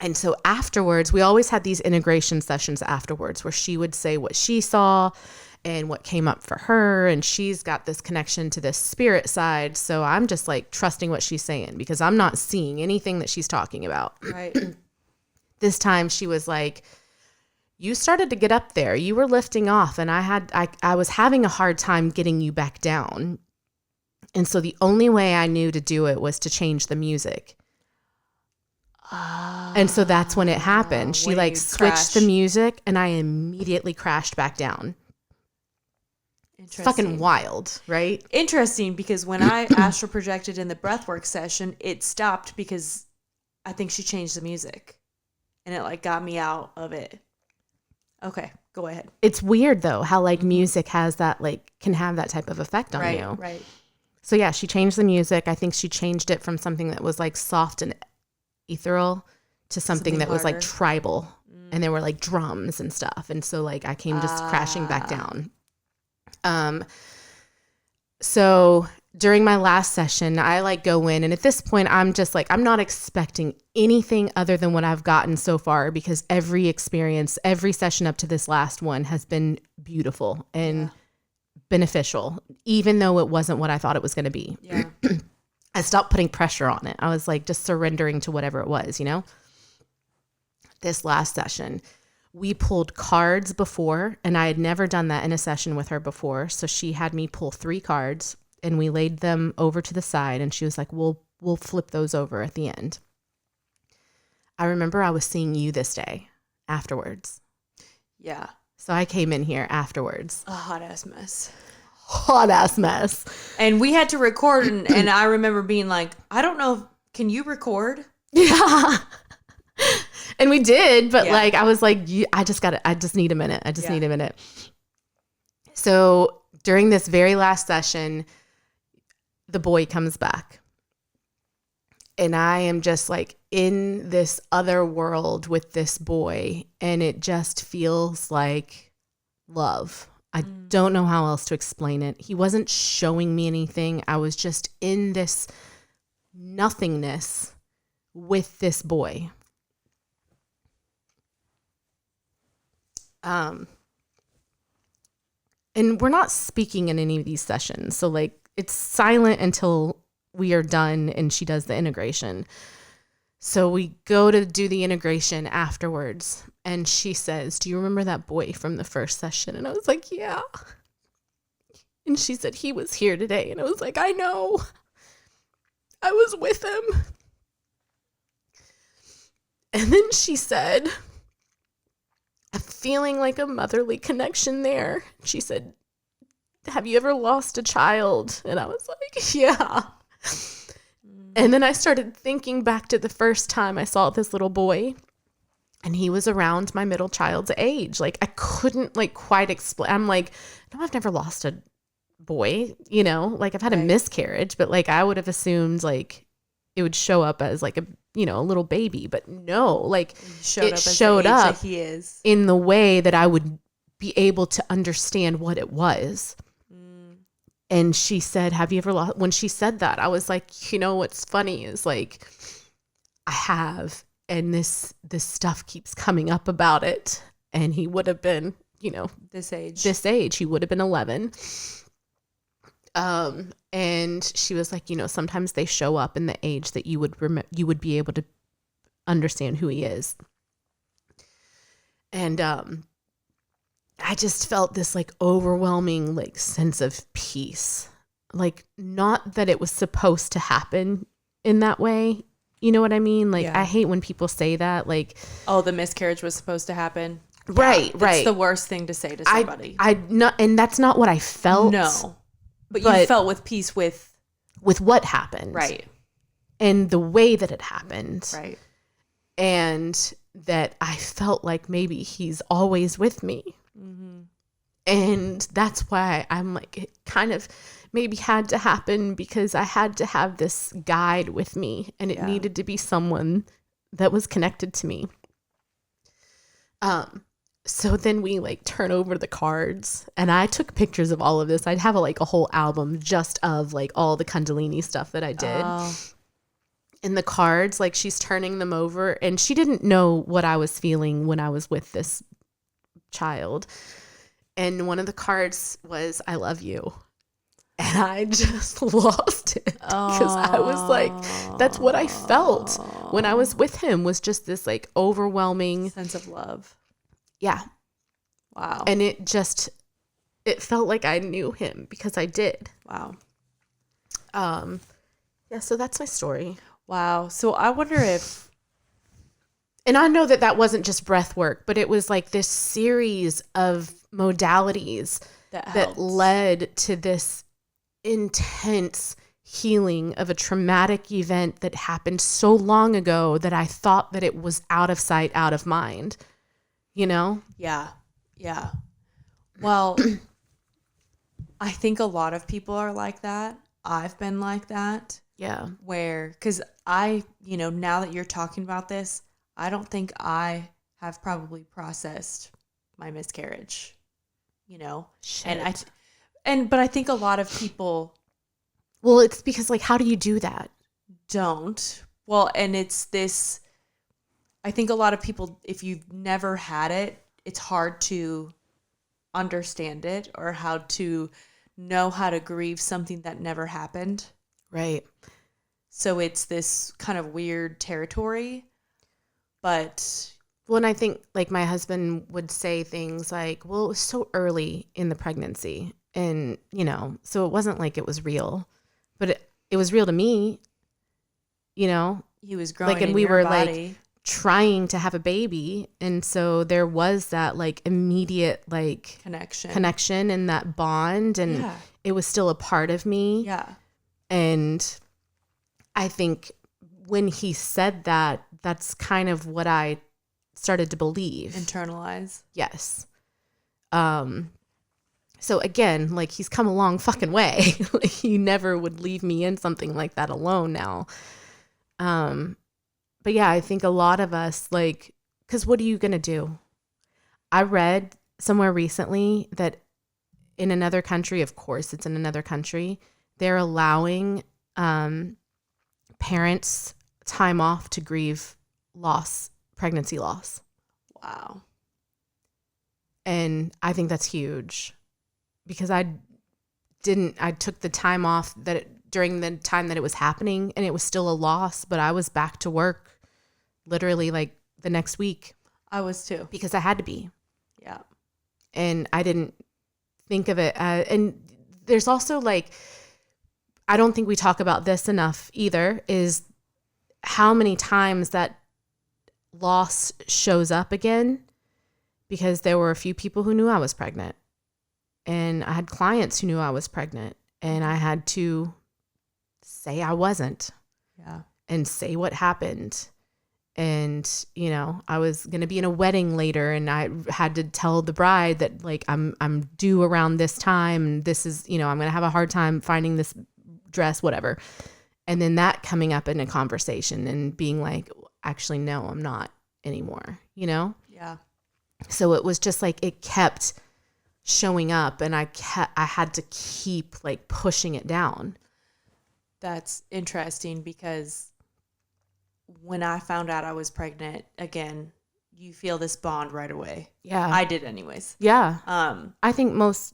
B: And so afterwards, we always had these integration sessions afterwards where she would say what she saw and what came up for her. And she's got this connection to this spirit side. So I'm just like trusting what she's saying because I'm not seeing anything that she's talking about.
A: Right.
B: This time she was like, you started to get up there. You were lifting off, and I was having a hard time getting you back down. And so the only way I knew to do it was to change the music. And so that's when it happened. She like switched the music, and I immediately crashed back down. It's fucking wild, right?
A: Interesting, because when I astral projected in the breathwork session, it stopped because I think she changed the music, and it like got me out of it. Okay, go ahead.
B: It's weird though how like music has that, like, can have that type of effect on you.
A: Right.
B: So yeah, she changed the music. I think she changed it from something that was like soft and ethereal to something that was like tribal, and there were like drums and stuff. And so like I came just crashing back down. So during my last session, I like go in, and at this point I'm just like, I'm not expecting anything other than what I've gotten so far, because every experience, every session up to this last one has been beautiful and beneficial, even though it wasn't what I thought it was going to be.
A: Yeah.
B: I stopped putting pressure on it. I was like just surrendering to whatever it was, you know? This last session, we pulled cards before, and I had never done that in a session with her before. So she had me pull 3 cards, and we laid them over to the side, and she was like, we'll flip those over at the end. I remember I was seeing you this day afterwards.
A: Yeah.
B: So I came in here afterwards.
A: A hot ass mess. And we had to record, and I remember being like, I don't know, can you record?
B: Yeah. And we did, but like, I was like, I just need a minute. I just need a minute. So during this very last session, the boy comes back, and I am just like in this other world with this boy, and it just feels like love. I don't know how else to explain it. He wasn't showing me anything. I was just in this nothingness with this boy. And we're not speaking in any of these sessions. So like it's silent until we are done and she does the integration. So we go to do the integration afterwards, and she says, do you remember that boy from the first session? And I was like, yeah. And she said, he was here today. And I was like, I know. I was with him. And then she said, I'm feeling like a motherly connection there. She said, have you ever lost a child? And I was like, yeah. And then I started thinking back to the first time I saw this little boy, and he was around my middle child's age. Like I couldn't like quite explain. I'm like, no, I've never lost a boy, you know, like I've had a miscarriage, but like I would have assumed like it would show up as like a, you know, a little baby, but no, like it showed up
A: he is
B: in the way that I would be able to understand what it was. And she said, have you ever lost? When she said that, I was like, you know, what's funny is like, I have, and this stuff keeps coming up about it. And he would have been, you know,
A: this age,
B: he would have been 11. And she was like, you know, sometimes they show up in the age that you would be able to understand who he is. And, I just felt this like overwhelming like sense of peace. Like not that it was supposed to happen in that way. You know what I mean? Like I hate when people say that, like,
A: oh, the miscarriage was supposed to happen.
B: Right.
A: That's the worst thing to say to somebody.
B: And that's not what I felt.
A: No, but you felt with peace with
B: what happened.
A: Right.
B: And the way that it happened.
A: Right.
B: And that I felt like maybe he's always with me. Mm-hmm. And that's why I'm like, it kind of maybe had to happen because I had to have this guide with me, and it needed to be someone that was connected to me. So then we like turn over the cards, and I took pictures of all of this. I'd have a whole album just of like all the Kundalini stuff that I did. In the cards, like she's turning them over, and she didn't know what I was feeling when I was with this child. And one of the cards was, I love you. And I just lost it because I was like, that's what I felt when I was with him, was just this like overwhelming
A: sense of love.
B: Yeah.
A: Wow.
B: And it felt like I knew him because I did.
A: Wow.
B: Yeah, so that's my story.
A: Wow. So I wonder if,
B: And I know that wasn't just breath work, but it was like this series of modalities that led to this intense healing of a traumatic event that happened so long ago that I thought that it was out of sight, out of mind, you know?
A: Yeah. Yeah. Well, I think a lot of people are like that. I've been like that.
B: Yeah.
A: Because now that you're talking about this, I don't think I have probably processed my miscarriage,
B: Shit.
A: But I think a lot of people
B: Well, it's because, like, how do you do that?
A: don't. Well, and it's this, I think a lot of people, if you've never had it, it's hard to understand it or how to know how to grieve something that never happened.
B: Right.
A: So it's this kind of weird territory. But
B: well, and I think like my husband would say things like, well, it was so early in the pregnancy. And, so it wasn't like it was real, but it was real to me,
A: he was growing
B: like, and
A: in
B: we
A: your
B: were
A: body.
B: like trying to have a baby. And so there was that like immediate like connection and that bond. And it was still a part of me.
A: Yeah.
B: And I think when he said that, that's kind of what I started to believe.
A: Internalize.
B: Yes. So again, like he's come a long fucking way. Like, he never would leave me in something like that alone now. But yeah, I think a lot of us like, because what are you going to do? I read somewhere recently that in another country, of course it's in another country, they're allowing parents time off to grieve pregnancy loss.
A: Wow.
B: And I think that's huge because I took the time off during the time that it was happening and it was still a loss, but I was back to work literally like the next week.
A: I was too.
B: Because I had to be.
A: Yeah.
B: And I didn't think of it and there's also like, I don't think we talk about this enough either, is how many times that loss shows up again, because there were a few people who knew I was pregnant and I had clients who knew I was pregnant and I had to say I wasn't.
A: Yeah.
B: And say what happened. And, I was going to be in a wedding later and I had to tell the bride that like, I'm due around this time. And this is, I'm going to have a hard time finding this dress, whatever. And then that coming up in a conversation and being like, actually, no, I'm not anymore,
A: Yeah.
B: So it was just like, it kept showing up and I had to keep like pushing it down.
A: That's interesting because when I found out I was pregnant, again, you feel this bond right away.
B: Yeah.
A: I did anyways.
B: Yeah.
A: I
B: think most,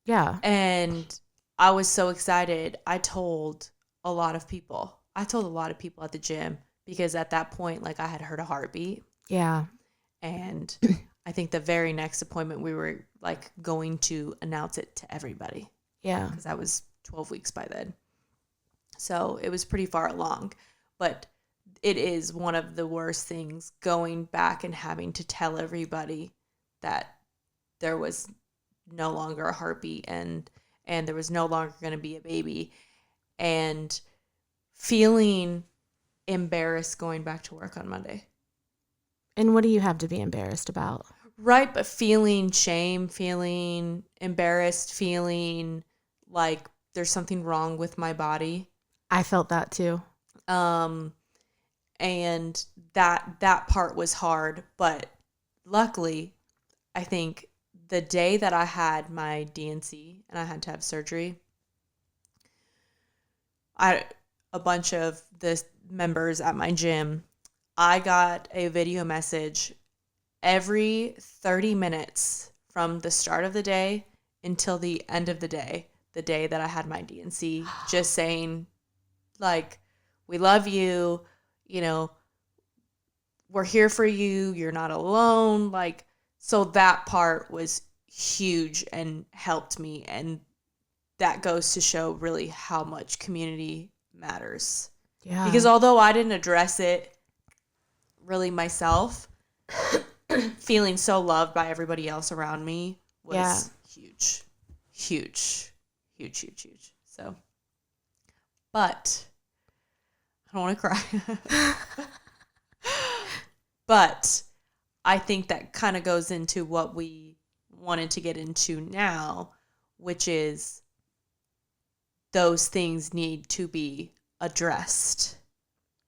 B: yeah.
A: And I was so excited. I told a lot of people at the gym because at that point, like I had heard a heartbeat.
B: Yeah.
A: And I think the very next appointment we were like going to announce it to everybody.
B: Yeah.
A: Because I was 12 weeks by then. So it was pretty far along. But it is one of the worst things going back and having to tell everybody that there was no longer a heartbeat and there was no longer going to be a baby and feeling embarrassed going back to work on Monday.
B: And what do you have to be embarrassed about?
A: Right, but feeling shame, feeling embarrassed, feeling like there's something wrong with my body.
B: I felt that too.
A: And that part was hard, but luckily, I think the day that I had my DNC and I had to have surgery, a bunch of the members at my gym, I got a video message every 30 minutes from the start of the day until the end of the day that I had my DNC, just saying, like, we love you, we're here for you, you're not alone, like, So that part was huge and helped me. And that goes to show really how much community matters.
B: Yeah.
A: Because although I didn't address it really myself, feeling so loved by everybody else around me was huge. Huge. Huge, huge, huge. So, but I don't want to cry. But I think that kind of goes into what we wanted to get into now, which is those things need to be addressed.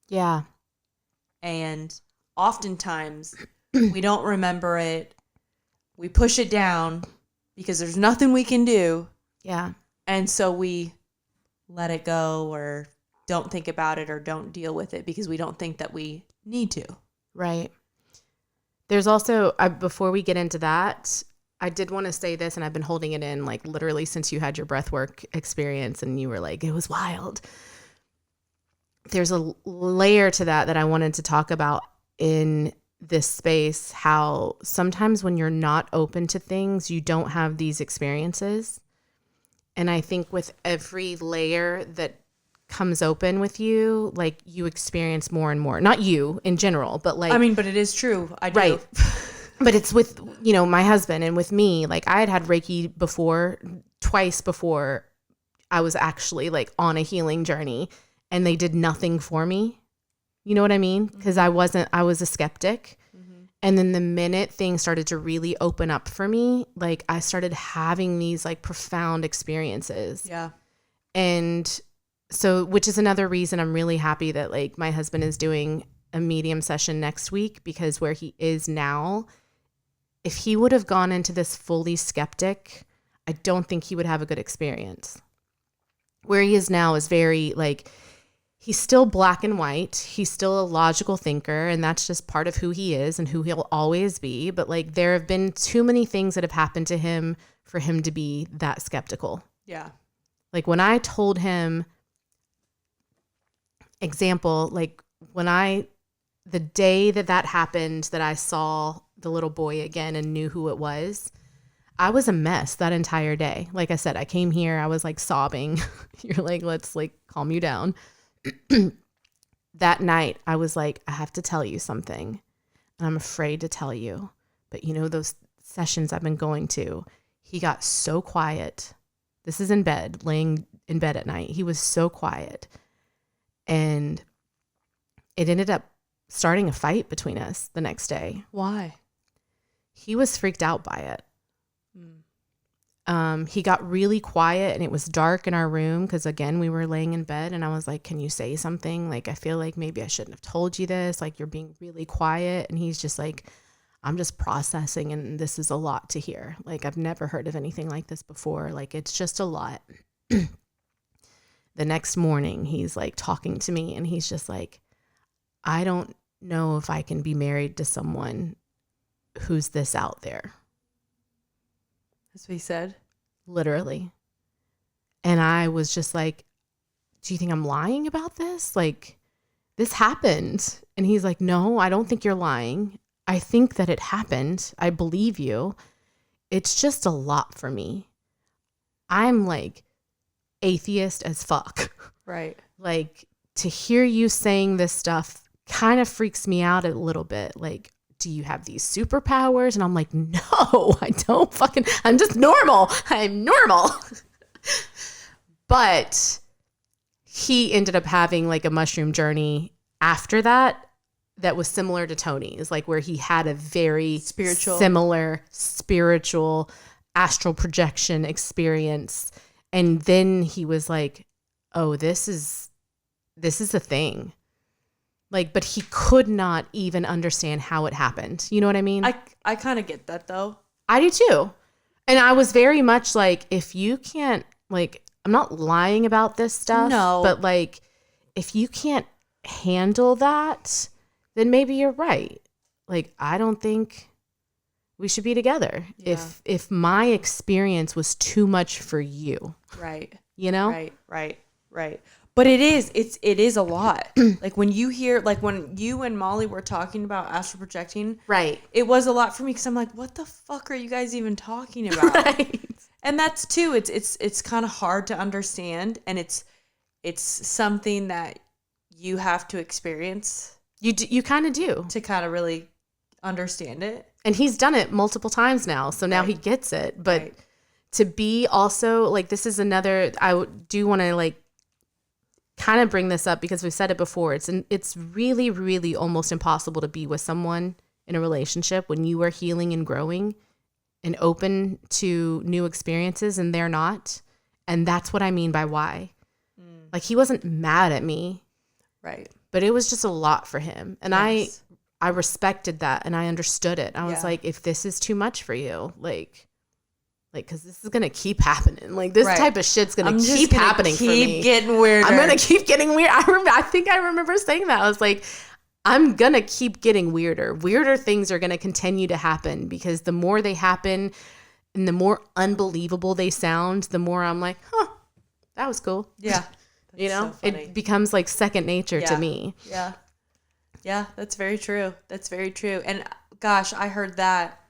B: Yeah.
A: And oftentimes we don't remember it. We push it down because there's nothing we can do.
B: Yeah.
A: And so we let it go or don't think about it or don't deal with it because we don't think that we need to.
B: Right. There's also, before we get into that, I did want to say this, and I've been holding it in like literally since you had your breathwork experience and you were like, it was wild. There's a layer to that I wanted to talk about in this space, how sometimes when you're not open to things, you don't have these experiences. And I think with every layer that comes open with you, like you experience more and more. Not you in general, but like,
A: I mean, but it is true. I do.
B: Right. But it's with, my husband and with me. Like I had Reiki twice before I was actually like on a healing journey, and they did nothing for me. You know what I mean? Because I was a skeptic. Mm-hmm. And then the minute things started to really open up for me, like I started having these like profound experiences.
A: Yeah.
B: And so, which is another reason I'm really happy that like my husband is doing a medium session next week, because where he is now, if he would have gone into this fully skeptic, I don't think he would have a good experience. Where he is now is very like, he's still black and white. He's still a logical thinker, and that's just part of who he is and who he'll always be. But like there have been too many things that have happened to him for him to be that skeptical.
A: Yeah.
B: Like when I told him, example, like the day that happened, that I saw the little boy again and knew who it was, I was a mess that entire day. Like I said, I came here, I was like sobbing. You're like, let's like calm you down. That night, I was like, I have to tell you something, and I'm afraid to tell you. But those sessions I've been going to, he got so quiet. This is in bed, laying in bed at night. He was so quiet. And it ended up starting a fight between us the next day.
A: Why?
B: He was freaked out by it. He got really quiet, and it was dark in our room because, again, we were laying in bed, and I was like, can you say something? Like, I feel like maybe I shouldn't have told you this. Like, you're being really quiet. And he's just like, I'm just processing, and this is a lot to hear. Like, I've never heard of anything like this before. Like, it's just a lot. The next morning, he's like talking to me, and he's just like, I don't know if I can be married to someone who's this out there.
A: That's what he said?
B: Literally. And I was just like, do you think I'm lying about this? Like, this happened. And he's like, no, I don't think you're lying. I think that it happened. I believe you. It's just a lot for me. I'm like atheist as fuck.
A: Right.
B: Like, to hear you saying this stuff kind of freaks me out a little bit. Like, do you have these superpowers? And I'm like, no, I don't fucking, I'm just normal. I'm normal. But he ended up having like a mushroom journey after that was similar to Tony's, like where he had a very similar spiritual astral projection experience. And then he was like, oh, this is a thing. Like, but he could not even understand how it happened. You know what I mean?
A: I kind of get that though.
B: I do too. And I was very much like, if you can't, like, I'm not lying about this stuff.
A: No.
B: But like, if you can't handle that, then maybe you're right. Like, I don't think we should be together.
A: Yeah.
B: If my experience was too much for you.
A: Right.
B: You know?
A: Right. But it is a lot. Like when you hear, like when you and Molly were talking about astral projecting,
B: Right.
A: it was a lot for me because I'm like, what the fuck are you guys even talking about?
B: Right.
A: And that's too, it's kind of hard to understand, and it's something that you have to experience.
B: You kind of do.
A: To kind of really understand it.
B: And he's done it multiple times now, so now he gets it. But to be also, like, this is another, do want to, like, kind of bring this up because we've said it before. It's really, really almost impossible to be with someone in a relationship when you are healing and growing and open to new experiences and they're not. And that's what I mean by why. Like, he wasn't mad at me.
A: Right.
B: But it was just a lot for him. And
A: yes.
B: I respected that and I understood it. I was like, if this is too much for you, like, because this is going to keep happening. Like, this type of shit's going to keep happening for me.
A: Keep getting weirder.
B: I'm going to keep getting weird. I think I remember saying that. I was like, I'm going to keep getting weirder. Weirder things are going to continue to happen because the more they happen and the more unbelievable they sound, the more I'm like, huh, that was cool.
A: Yeah.
B: You know, so it becomes like second nature to me.
A: Yeah. Yeah, that's very true. That's very true. And gosh, I heard that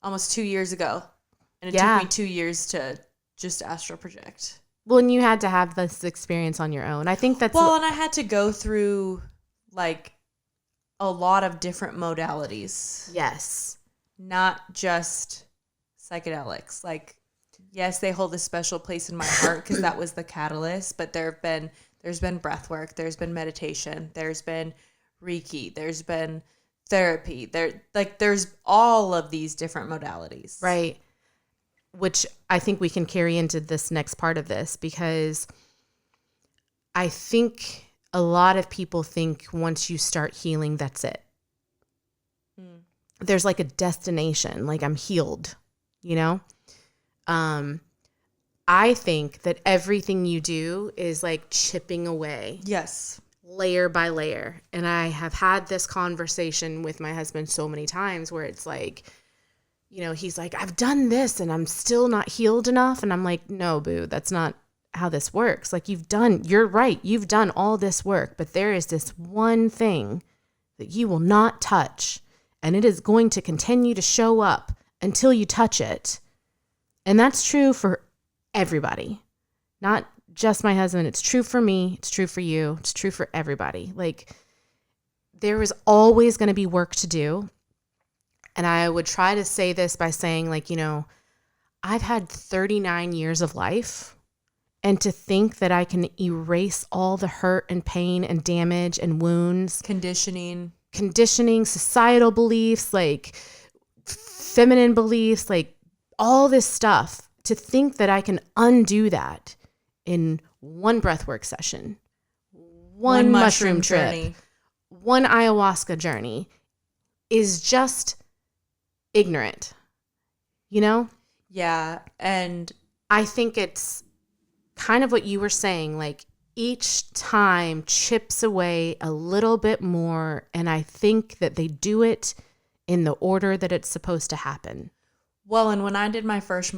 A: almost 2 years ago. And it took me 2 years to just astral project.
B: Well, and you had to have this experience on your own. I think that's...
A: Well, and I had to go through like a lot of different modalities.
B: Yes.
A: Not just psychedelics. Like, yes, they hold a special place in my heart because that was the catalyst. But there's been breathwork, there's been meditation, there's been reiki, there's been therapy. There's all of these different modalities.
B: Right. Which I think we can carry into this next part of this because I think a lot of people think once you start healing, that's it. There's like a destination, like I'm healed, you know? I think that everything you do is like chipping away.
A: Yes.
B: Layer by layer. And I have had this conversation with my husband so many times where it's like, you know, he's like, I've done this and I'm still not healed enough. And I'm like, no, boo, that's not how this works. Like you're right. You've done all this work, but there is this one thing that you will not touch. And it is going to continue to show up until you touch it. And that's true for everybody, not just my husband. It's true for me. It's true for you. It's true for everybody. Like there is always going to be work to do. And I would try to say this by saying, like, you know, I've had 39 years of life, and to think that I can erase all the hurt and pain and damage and wounds, conditioning, societal beliefs, like feminine beliefs, like all this stuff, to think that I can undo that in one breathwork session, one mushroom trip, journey, one ayahuasca journey is just ignorant, you know?
A: Yeah. And
B: I think it's kind of what you were saying, like each time chips away a little bit more. And I think that they do it in the order that it's supposed to happen.
A: Well, and when I did my first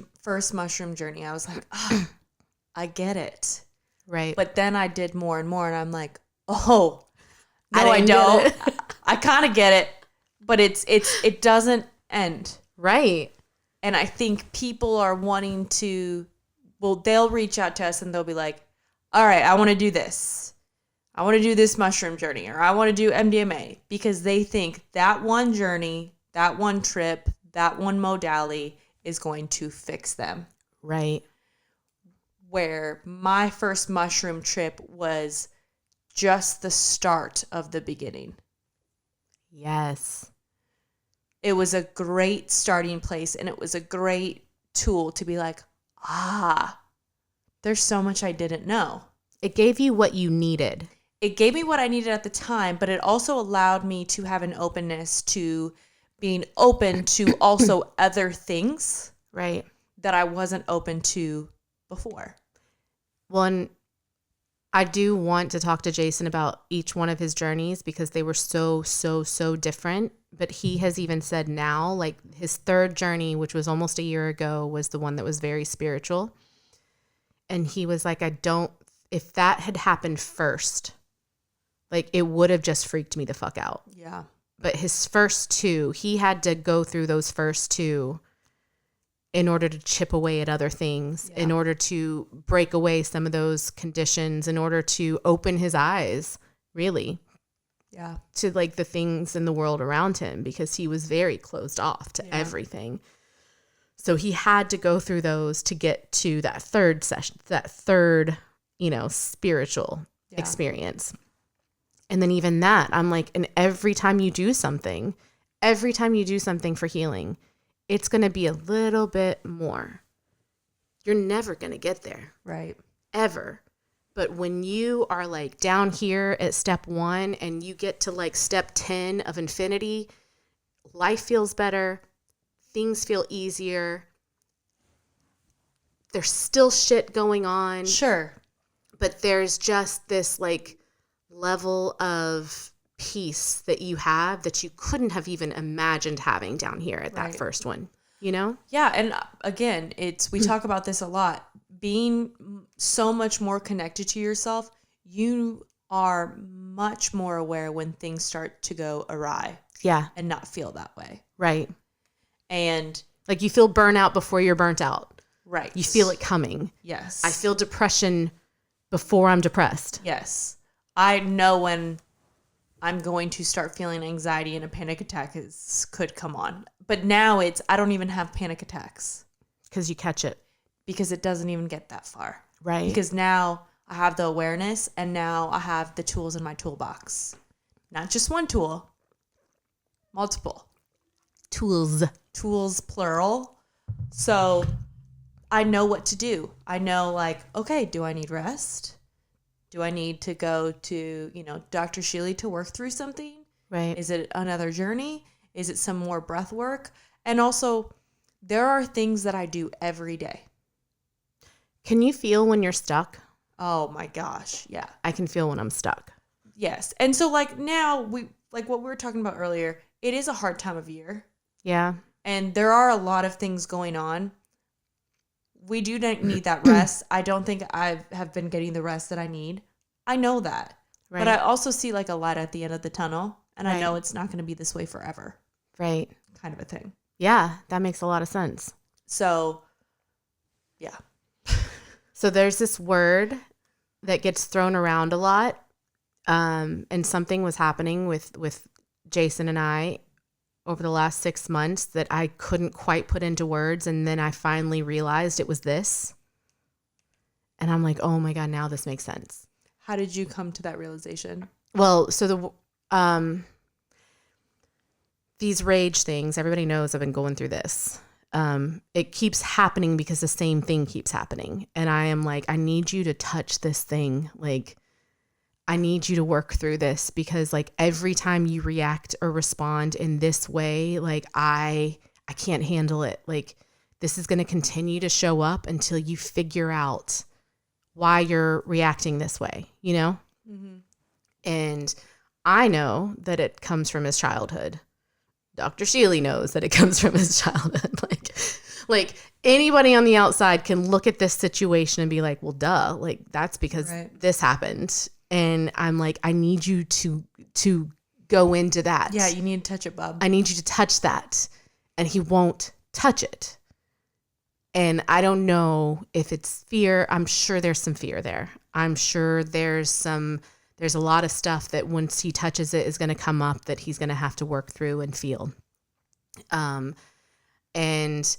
A: mushroom journey, I was like, oh, I get it.
B: Right.
A: But then I did more and more and I'm like, oh, no, I don't. I kind of get it, but it doesn't end.
B: Right.
A: And I think people are wanting to, well, they'll reach out to us and they'll be like, all right, I want to do this. I want to do this mushroom journey, or I want to do MDMA, because they think that one journey, that one trip, that one modality is going to fix them.
B: Right.
A: Where my first mushroom trip was just the start of the beginning.
B: Yes.
A: It was a great starting place, and it was a great tool to be like, there's so much I didn't know.
B: It gave you what you needed.
A: It gave me what I needed at the time, but it also allowed me to have an openness to being open to also other things.
B: Right.
A: That I wasn't open to before.
B: One, I do want to talk to Jason about each one of his journeys because they were so different. But he has even said now, like his third journey, which was almost a year ago, was the one that was very spiritual. And he was like, if that had happened first, like it would have just freaked me the fuck out.
A: Yeah.
B: But his first two, he had to go through those first two in order to chip away at other things, in order to break away some of those conditions, in order to open his eyes, really.
A: Yeah.
B: To like the things in the world around him, because he was very closed off to everything. So he had to go through those to get to that third session, that third, spiritual experience. And then even that, I'm like, and every time you do something for healing, it's going to be a little bit more. You're never going to get there.
A: Right.
B: Ever. But when you are like down here at step 1 and you get to like step 10 of infinity, life feels better. Things feel easier. There's still shit going on.
A: Sure.
B: But there's just this like level of peace that you have that you couldn't have even imagined having down here at that first one,
A: Yeah. And again, we talk about this a lot. Being so much more connected to yourself, you are much more aware when things start to go awry.
B: Yeah.
A: And not feel that way.
B: Right.
A: And
B: like you feel burnout before you're burnt out.
A: Right.
B: You feel it coming.
A: Yes.
B: I feel depression before I'm depressed.
A: Yes. I know when I'm going to start feeling anxiety and a panic attack could come on. But now I don't even have panic attacks.
B: Because you catch it.
A: Because it doesn't even get that far.
B: Right.
A: Because now I have the awareness and now I have the tools in my toolbox. Not just one tool, multiple. Tools, plural. So I know what to do. I know like, okay, do I need rest? Do I need to go to, Dr. Sheely to work through something?
B: Right.
A: Is it another journey? Is it some more breath work? And also, there are things that I do every day.
B: Can you feel when you're stuck?
A: Oh my gosh. Yeah.
B: I can feel when I'm stuck.
A: Yes. And so like now like what we were talking about earlier, it is a hard time of year.
B: Yeah.
A: And there are a lot of things going on. We do need that rest. I don't think I have been getting the rest that I need. I know that. Right. But I also see like a light at the end of the tunnel. And I know it's not going to be this way forever.
B: Right.
A: Kind of a thing.
B: Yeah. That makes a lot of sense.
A: So, yeah.
B: So there's this word that gets thrown around a lot. And something was happening with Jason and I over the last 6 months that I couldn't quite put into words. And then I finally realized it was this. And I'm like, oh my God, now this makes sense.
A: How did you come to that realization?
B: Well, so these rage things, everybody knows I've been going through this. It keeps happening because the same thing keeps happening. And I am like, I need you to touch this thing. Like, I need you to work through this because like every time you react or respond in this way, like I can't handle it. Like this is going to continue to show up until you figure out why you're reacting this way, Mm-hmm. And I know that it comes from his childhood. Dr. Sheely knows that it comes from his childhood. Like anybody on the outside can look at this situation and be like, well, duh, like that's because this happened. And I'm like, I need you to go into that.
A: Yeah, you need to touch it, bub.
B: I need you to touch that. And he won't touch it. And I don't know if it's fear. I'm sure there's some fear there. I'm sure there's a lot of stuff that once he touches it is going to come up that he's going to have to work through and feel. And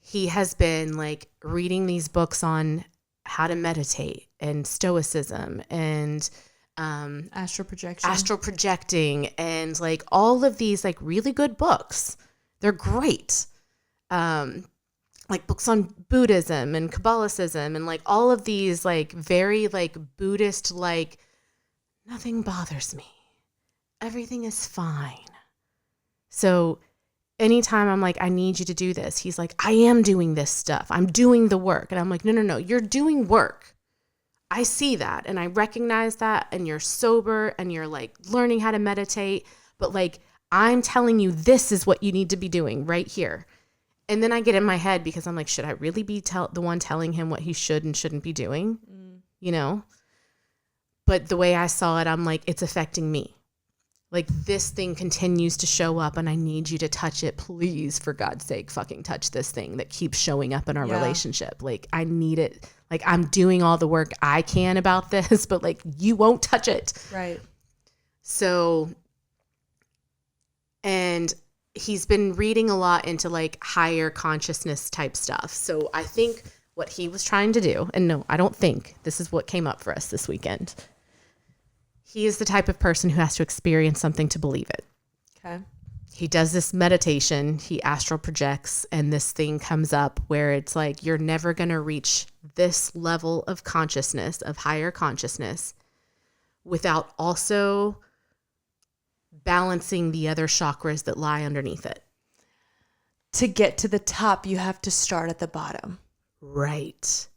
B: he has been like reading these books on how to meditate and stoicism and
A: astral
B: projecting and like all of these like really good books. They're great. Like books on Buddhism and Kabbalicism and like all of these like very like Buddhist like nothing bothers me. Everything is fine. So anytime I'm like, I need you to do this, he's like, I am doing this stuff. I'm doing the work. And I'm like, no, you're doing work. I see that and I recognize that and you're sober and you're like learning how to meditate. But like, I'm telling you, this is what you need to be doing right here. And then I get in my head because I'm like, should I really be the one telling him what he should and shouldn't be doing? you know? But the way I saw it, I'm like, it's affecting me. Like, this thing continues to show up and I need you to touch it. Please, for God's sake, fucking touch this thing that keeps showing up in our relationship. Like, I need it. Like, I'm doing all the work I can about this, but like, you won't touch it.
A: Right.
B: So, and he's been reading a lot into like higher consciousness type stuff. So I think what he was trying to do, and no, I don't think, this is what came up for us this weekend. He is the type of person who has to experience something to believe it.
A: Okay.
B: He does this meditation, he astral projects, and this thing comes up where it's like, you're never going to reach this level of consciousness, of higher consciousness, without also balancing the other chakras that lie underneath it.
A: To get to the top, you have to start at the bottom.
B: Right.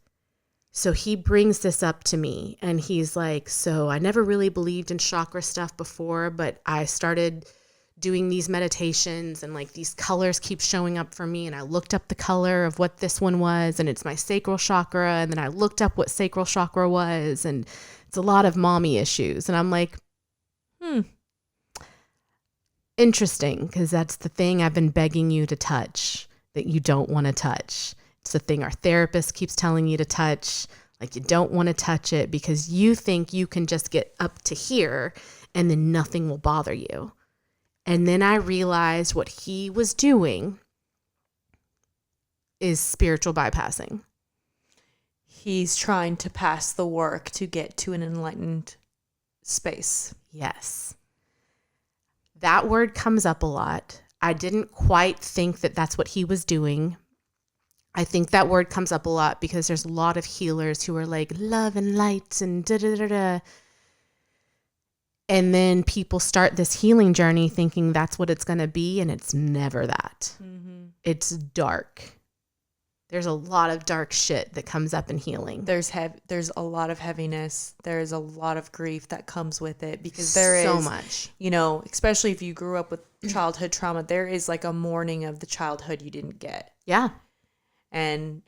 B: So he brings this up to me and he's like, so I never really believed in chakra stuff before, but I started doing these meditations and like these colors keep showing up for me. And I looked up the color of what this one was and it's my sacral chakra. And then I looked up what sacral chakra was and it's a lot of mommy issues. And I'm like, interesting, because that's the thing I've been begging you to touch that you don't want to touch. It's the thing our therapist keeps telling you to touch. Like, you don't want to touch it because you think you can just get up to here and then nothing will bother you. And then I realized what he was doing is spiritual bypassing.
A: He's trying to pass the work to get to an enlightened space.
B: Yes. That word comes up a lot. I didn't quite think that that's what he was doing. I think that word comes up a lot because there's a lot of healers who are like love and light and da-da-da-da. And then people start this healing journey thinking that's what it's going to be. And it's never that. Mm-hmm. It's dark. There's a lot of dark shit that comes up in healing.
A: There's a lot of heaviness. There's a lot of grief that comes with it because there is
B: so much,
A: you know, especially if you grew up with childhood trauma, there is like a mourning of the childhood you didn't get.
B: Yeah.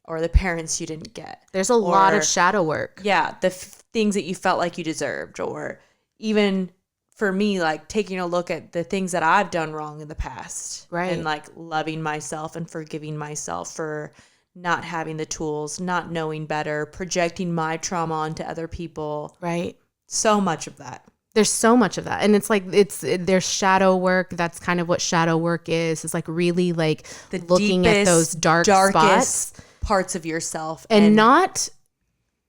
A: Or the parents you didn't get.
B: There's a lot of shadow work.
A: Yeah. The things that you felt like you deserved, or even for me, like taking a look at the things that I've done wrong in the past.
B: Right.
A: And like loving myself and forgiving myself for not having the tools, not knowing better, projecting my trauma onto other people.
B: Right.
A: So much of that.
B: There's so much of that. And it's like, there's shadow work. That's kind of what shadow work is. It's like really like
A: The
B: looking at those darkest spots.
A: Parts of yourself.
B: And not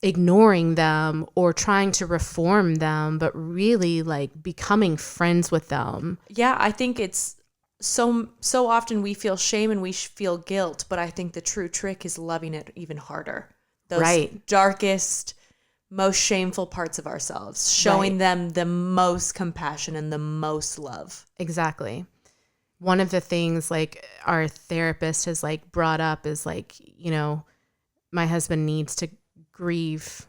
B: ignoring them or trying to reform them, but really like becoming friends with them.
A: Yeah, I think it's so often we feel shame and we feel guilt, but I think the true trick is loving it even harder. Those darkest, most shameful parts of ourselves, showing them the most compassion and the most love.
B: Exactly. One of the things like our therapist has like brought up is like, you know, my husband needs to grieve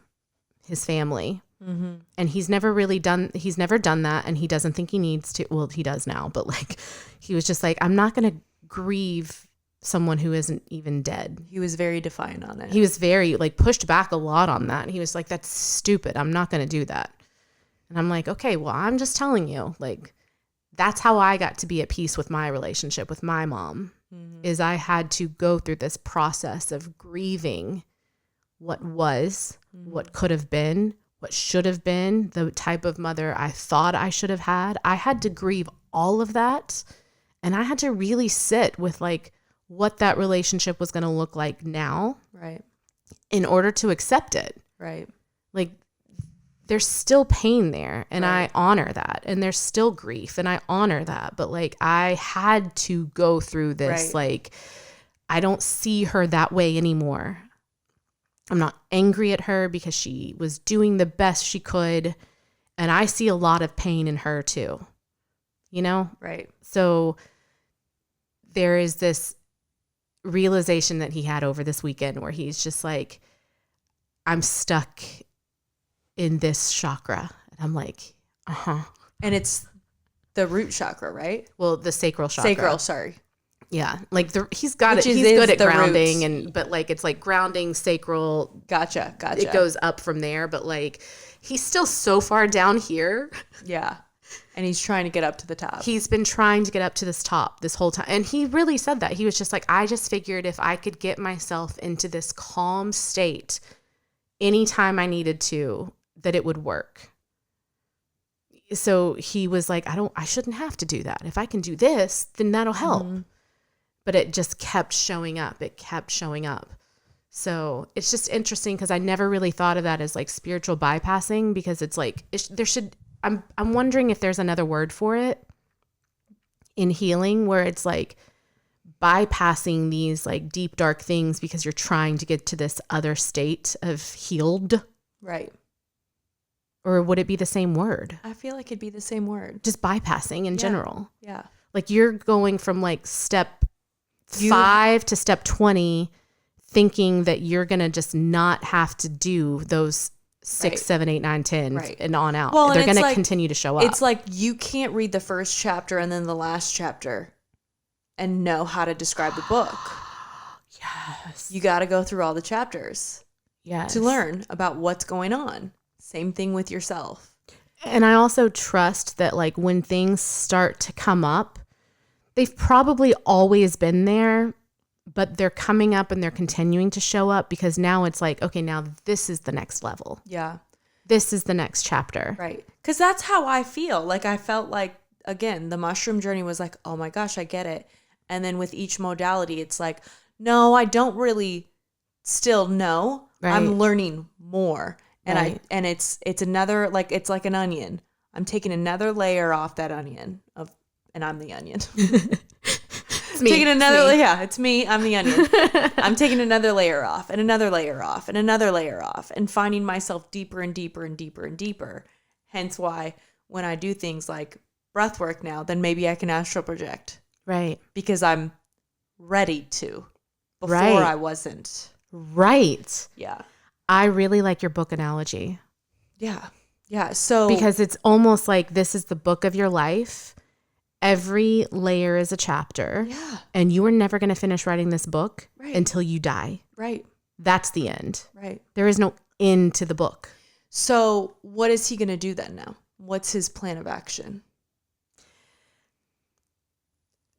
B: his family. Mm-hmm. And he's never done that. And he doesn't think he needs to. Well, he does now, but like, he was just like, I'm not going to grieve someone who isn't even dead.
A: He was very defiant on it.
B: He was very like pushed back a lot on that. He was like, that's stupid. I'm not going to do that. And I'm like, okay, well, I'm just telling you, like, that's how I got to be at peace with my relationship with my mom, is I had to go through this process of grieving what was, what could have been, what should have been, the type of mother I thought I should have had. I had to grieve all of that. And I had to really sit with like what that relationship was going to look like now.
A: Right.
B: In order to accept it.
A: Right.
B: Like, there's still pain there and I honor that, and there's still grief and I honor that, but like I had to go through this. Like, I don't see her that way anymore. I'm not angry at her because she was doing the best she could, and I see a lot of pain in her too, you know?
A: Right.
B: So there is this realization that he had over this weekend where he's just like, I'm stuck in this chakra. And I'm like,
A: And it's the root chakra, right?
B: Well, the sacral chakra.
A: Sorry.
B: Yeah. Like he's got
A: Which
B: it.
A: is
B: He's good at
A: the
B: grounding
A: roots.
B: but like it's like grounding, sacral.
A: Gotcha.
B: It goes up from there, but like he's still so far down here.
A: Yeah. And he's trying to get up to the top.
B: He's been trying to get up to this top this whole time. And he really said that. He was just like, I just figured if I could get myself into this calm state anytime I needed to, that it would work. So he was like, I shouldn't have to do that. If I can do this, then that'll help. Mm-hmm. But it just kept showing up. It kept showing up. So it's just interesting because I never really thought of that as like spiritual bypassing, because it's like I'm wondering if there's another word for it in healing, where it's like bypassing these like deep dark things because you're trying to get to this other state of healed.
A: Right.
B: Or would it be the same word?
A: I feel like it'd be the same word.
B: Just bypassing in general.
A: Yeah.
B: Like you're going from like step 5 to step 20 thinking that you're going to just not have to do those 6, 7, 8, 9, 10 and on out. Well, they're going to continue to show up.
A: It's like you can't read the first chapter and then the last chapter and know how to describe the book.
B: Yes.
A: You got to go through all the chapters to learn about what's going on. Same thing with yourself.
B: And I also trust that like when things start to come up, they've probably always been there, but they're coming up and they're continuing to show up because now it's like, okay, now this is the next level.
A: Yeah.
B: This is the next chapter.
A: Right. Because that's how I feel. Like I felt like, again, the mushroom journey was like, oh my gosh, I get it. And then with each modality, it's like, no, I don't really still know. Right. I'm learning more. And it's another, like, it's like an onion. I'm taking another layer off that onion and I'm the onion.
B: It's me.
A: Taking another, it's me. I'm the onion. I'm taking another layer off and another layer off and another layer off and finding myself deeper and deeper and deeper and deeper. Hence why when I do things like breath work now, then maybe I can astral project.
B: Right.
A: Because I'm ready to. Before I wasn't.
B: Right.
A: Yeah.
B: I really like your book analogy.
A: Yeah. Yeah. So
B: because it's almost like this is the book of your life. Every layer is a chapter.
A: Yeah.
B: And you are never going to finish writing this book until you die.
A: Right.
B: That's the end.
A: Right.
B: There is no end to the book.
A: So what is he going to do then now? What's his plan of action?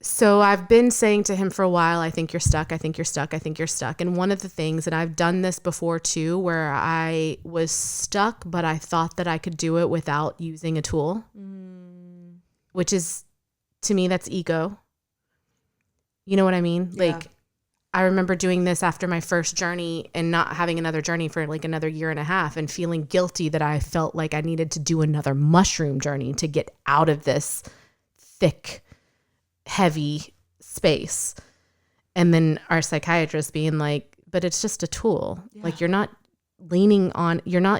B: So I've been saying to him for a while, I think you're stuck. I think you're stuck. I think you're stuck. And one of the things, and I've done this before too, where I was stuck, but I thought that I could do it without using a tool, which is, to me, that's ego. You know what I mean?
A: Yeah.
B: Like, I remember doing this after my first journey and not having another journey for like another year and a half and feeling guilty that I felt like I needed to do another mushroom journey to get out of this thick, heavy space. And then our psychiatrist being like, but it's just a tool. Yeah. Like you're not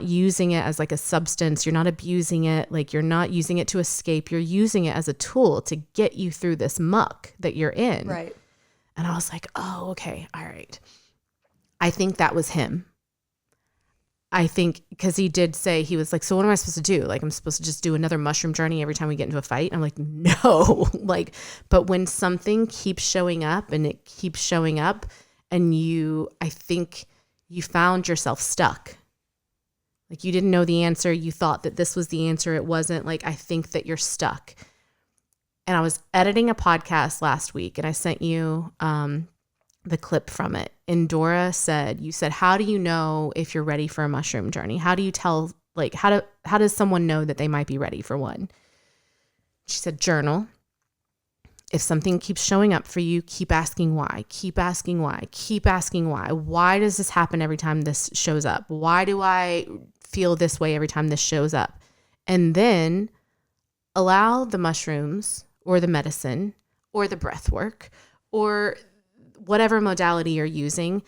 B: using it as like a substance. You're not abusing it. Like you're not using it to escape. You're using it as a tool to get you through this muck that you're in.
A: Right.
B: And I was like, oh, okay. All right. I think that was him. I think because he did say, he was like, so what am I supposed to do? Like, I'm supposed to just do another mushroom journey every time we get into a fight? I'm like, no. Like, but when something keeps showing up and it keeps showing up and I think you found yourself stuck. Like you didn't know the answer. You thought that this was the answer. It wasn't. Like, I think that you're stuck. And I was editing a podcast last week and I sent you the clip from it. And Dora said, how do you know if you're ready for a mushroom journey? How do you tell, like, how does someone know that they might be ready for one? She said, journal. If something keeps showing up for you, keep asking why, keep asking why, keep asking why. Why does this happen every time this shows up? Why do I feel this way every time this shows up? And then allow the mushrooms or the medicine or the breath work or whatever modality you're using,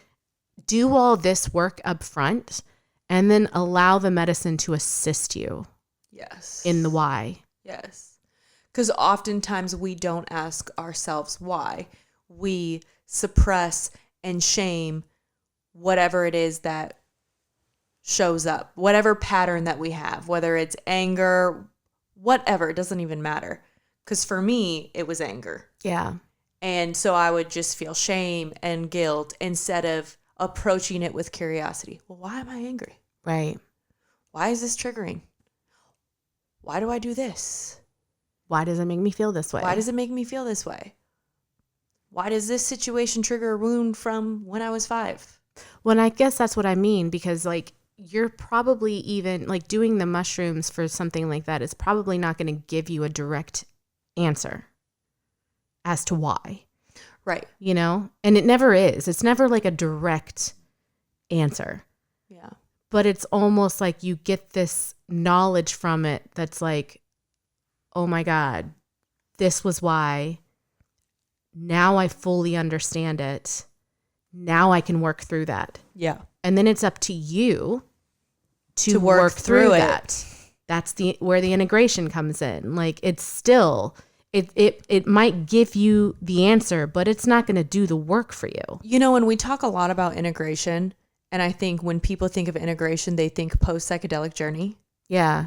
B: do all this work up front and then allow the medicine to assist you.
A: Yes.
B: In the why.
A: Yes. Because oftentimes we don't ask ourselves why. We suppress and shame whatever it is that shows up, whatever pattern that we have, whether it's anger, whatever, it doesn't even matter. Because for me, it was anger.
B: Yeah.
A: And so I would just feel shame and guilt instead of approaching it with curiosity. Well, why am I angry?
B: Right.
A: Why is this triggering? Why do I do this?
B: Why does it make me feel this way?
A: Why does it make me feel this way? Why does this situation trigger a wound from when I was 5?
B: Well, and I guess that's what I mean, because like you're probably even like doing the mushrooms for something like that is probably not going to give you a direct answer as to why.
A: Right.
B: You know? And it never is. It's never like a direct answer.
A: Yeah.
B: But it's almost like you get this knowledge from it that's like, oh my God, this was why. Now I fully understand it. Now I can work through that.
A: Yeah.
B: And then it's up to you to
A: work through
B: that. That's where the integration comes in. Like it's still, it might give you the answer, but it's not going to do the work for you.
A: You know, when we talk a lot about integration, and I think when people think of integration, they think post-psychedelic journey.
B: Yeah.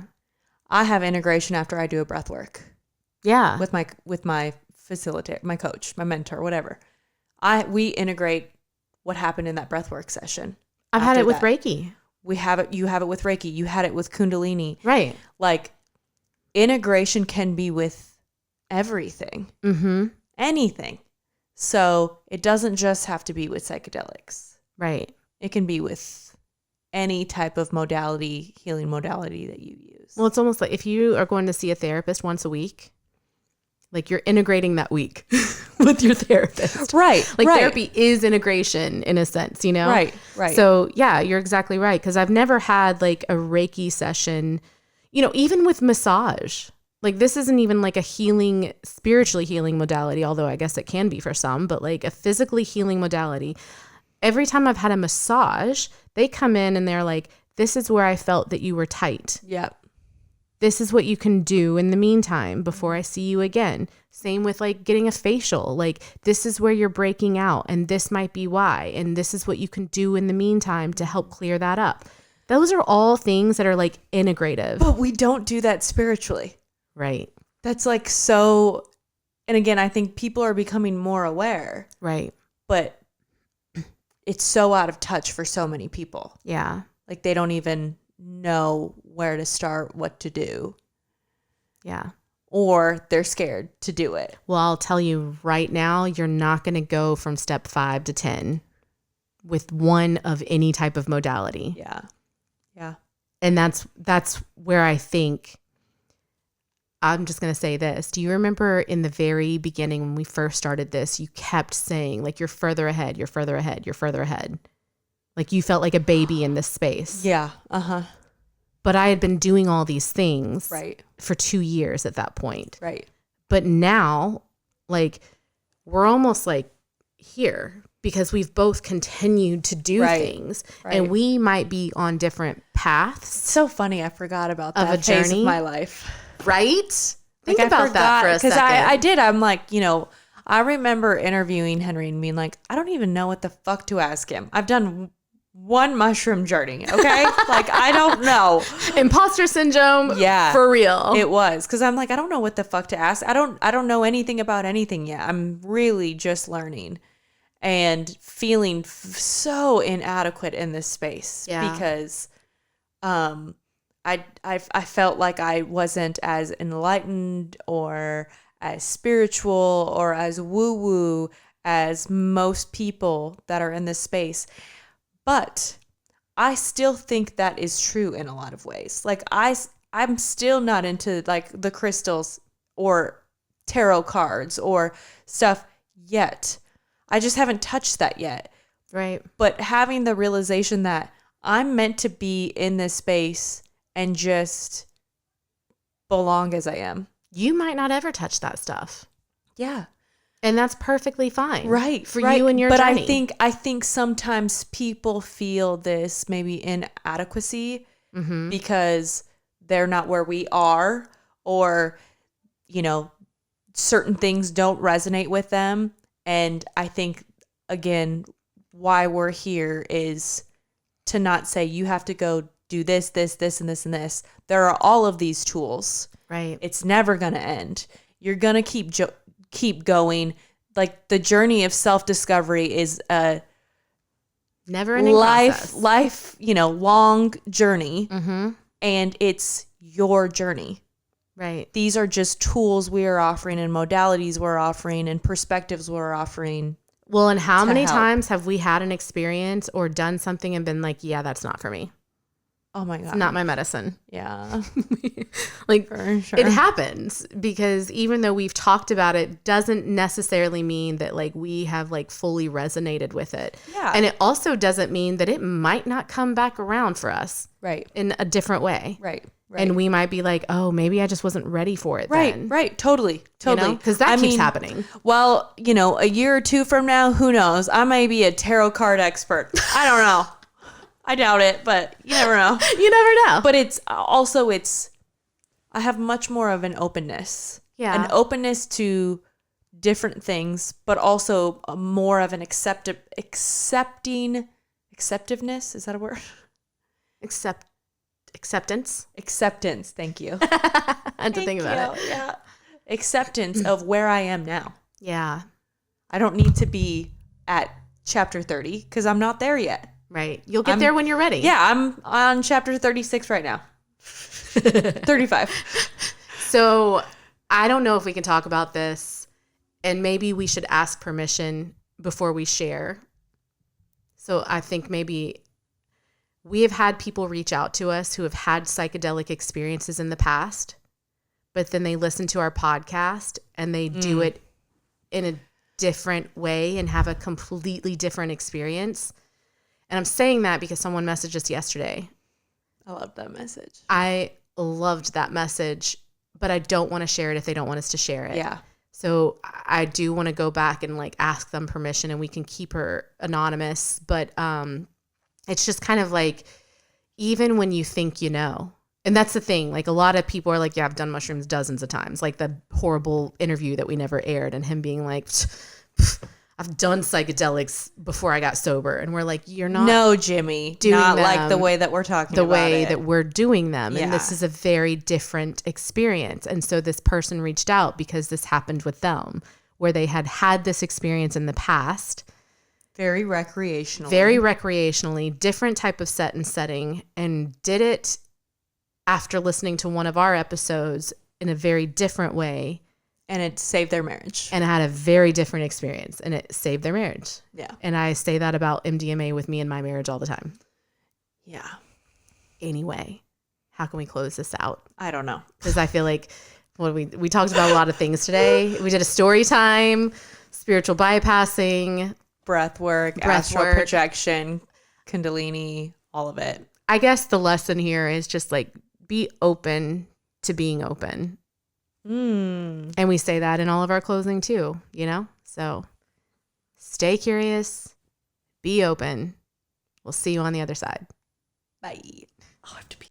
A: I have integration after I do a breath work.
B: Yeah.
A: With my facilitator, my coach, my mentor, whatever. We integrate what happened in that breathwork session.
B: I've had it with Reiki.
A: We have it. You have it with Reiki. You had it with Kundalini.
B: Right.
A: Like integration can be with everything, anything. So it doesn't just have to be with psychedelics.
B: Right.
A: It can be with any type of modality, healing modality that you use.
B: Well, it's almost like if you are going to see a therapist once a week, like you're integrating that week with your therapist.
A: Right.
B: Like
A: right.
B: therapy is integration in a sense, you know?
A: Right. Right.
B: So yeah, you're exactly right. Cause I've never had like a Reiki session, you know, even with massage. Like this isn't even like a healing, spiritually healing modality, although I guess it can be for some, but like a physically healing modality. Every time I've had a massage, they come in and they're like, this is where I felt that you were tight.
A: Yep.
B: This is what you can do in the meantime before I see you again. Same with like getting a facial. Like this is where you're breaking out and this might be why. And this is what you can do in the meantime to help clear that up. Those are all things that are like integrative.
A: But we don't do that spiritually.
B: Right.
A: That's like so, and again, I think people are becoming more aware.
B: Right.
A: But it's so out of touch for so many people.
B: Yeah.
A: Like they don't even know where to start, what to do.
B: Yeah.
A: Or they're scared to do it.
B: Well, I'll tell you right now, you're not going to go from step 5 to 10 with one of any type of modality.
A: Yeah. Yeah.
B: And that's where I think, I'm just going to say this. Do you remember in the very beginning when we first started this, you kept saying like, you're further ahead, you're further ahead, you're further ahead. Like you felt like a baby in this space.
A: Yeah. Uh-huh.
B: But I had been doing all these things
A: Right.
B: for 2 years at that point.
A: Right.
B: But now, like, we're almost like here because we've both continued to do things.
A: Right.
B: And we might be on different paths.
A: It's so funny. I forgot about
B: Of
A: that
B: a
A: phase
B: journey.
A: of my life.
B: Right? Think
A: Like,
B: about that for a second.
A: Because I did. I'm like, you know, I remember interviewing Henry and being like, I don't even know what the fuck to ask him. I've done one mushroom journey, okay? Like, I don't know.
B: Imposter syndrome.
A: Yeah.
B: For real.
A: It was. Because I'm like, I don't know what the fuck to ask. I don't know anything about anything yet. I'm really just learning and feeling so inadequate in this space.
B: Yeah.
A: Because I felt like I wasn't as enlightened or as spiritual or as woo-woo as most people that are in this space. But I still think that is true in a lot of ways. Like I'm still not into like the crystals or tarot cards or stuff yet. I just haven't touched that yet.
B: Right.
A: But having the realization that I'm meant to be in this space and just belong as I am.
B: You might not ever touch that stuff.
A: Yeah.
B: And that's perfectly fine.
A: Right.
B: For you and your journey.
A: But I think sometimes people feel this maybe inadequacy because they're not where we are, or, you know, certain things don't resonate with them. And I think, again, why we're here is to not say you have to go do this, this, this, and this, and this. There are all of these tools.
B: Right.
A: It's never going to end. You're going to keep going. like the journey of self-discovery is a
B: never-ending process.
A: life, long journey.
B: Mm-hmm.
A: And it's your journey.
B: Right.
A: These are just tools we are offering and modalities we're offering and perspectives we're offering.
B: Well, and how many
A: help.
B: times have we had an experience or done something and been like, yeah, that's not for me.
A: Oh my God.
B: It's not my medicine.
A: Yeah.
B: Like,
A: for sure.
B: it happens because even though we've talked about it, doesn't necessarily mean that like we have like fully resonated with it.
A: Yeah.
B: And it also doesn't mean that it might not come back around for us.
A: Right.
B: In a different way.
A: Right.
B: And we might be like, oh, maybe I just wasn't ready for it then.
A: Right. Totally.
B: Because that keeps happening.
A: Well, a year or two from now, who knows? I may be a tarot card expert. I don't know. I doubt it, but you never know.
B: You never know.
A: But I have much more of an openness.
B: Yeah.
A: An openness to different things, but also more of an acceptiveness. Is that a word?
B: Acceptance.
A: Thank you.
B: I had to think about it.
A: Yeah. Acceptance of where I am now.
B: Yeah.
A: I don't need to be at chapter 30 because I'm not there yet.
B: Right. You'll get there when you're ready.
A: Yeah, I'm on chapter 36 right now. 35.
B: So I don't know if we can talk about this, and maybe we should ask permission before we share. So I think maybe we have had people reach out to us who have had psychedelic experiences in the past, but then they listen to our podcast and they do it in a different way and have a completely different experience. And I'm saying that because someone messaged us yesterday.
A: I love that message.
B: I loved that message, but I don't want to share it if they don't want us to share it.
A: Yeah.
B: So I do want to go back and like ask them permission, and we can keep her anonymous. But it's just kind of like, even when you think you know, and that's the thing, like a lot of people are like, yeah, I've done mushrooms dozens of times, like the horrible interview that we never aired and him being like, I've done psychedelics before I got sober. And we're like, you're not.
A: No, Jimmy.
B: Doing
A: not
B: them
A: like the way that we're talking
B: the
A: about
B: way
A: it.
B: that we're doing them.
A: Yeah.
B: And this is a very different experience. And so this person reached out because this happened with them, where they had this experience in the past.
A: Very recreationally.
B: Very recreationally, different type of set and setting, and did it after listening to one of our episodes in a very different way.
A: And it saved their marriage.
B: And had a very different experience, and it saved their marriage.
A: Yeah.
B: And I say that about MDMA with me and my marriage all the time.
A: Yeah.
B: Anyway, how can we close this out?
A: I don't know.
B: Because I feel like we talked about a lot of things today. We did a story time, spiritual bypassing,
A: Breathwork, astral projection, Kundalini, all of it.
B: I guess the lesson here is just like, be open to being open. And we say that in all of our closing too, So stay curious, be open. We'll see you on the other side.
A: Bye. I have to pee.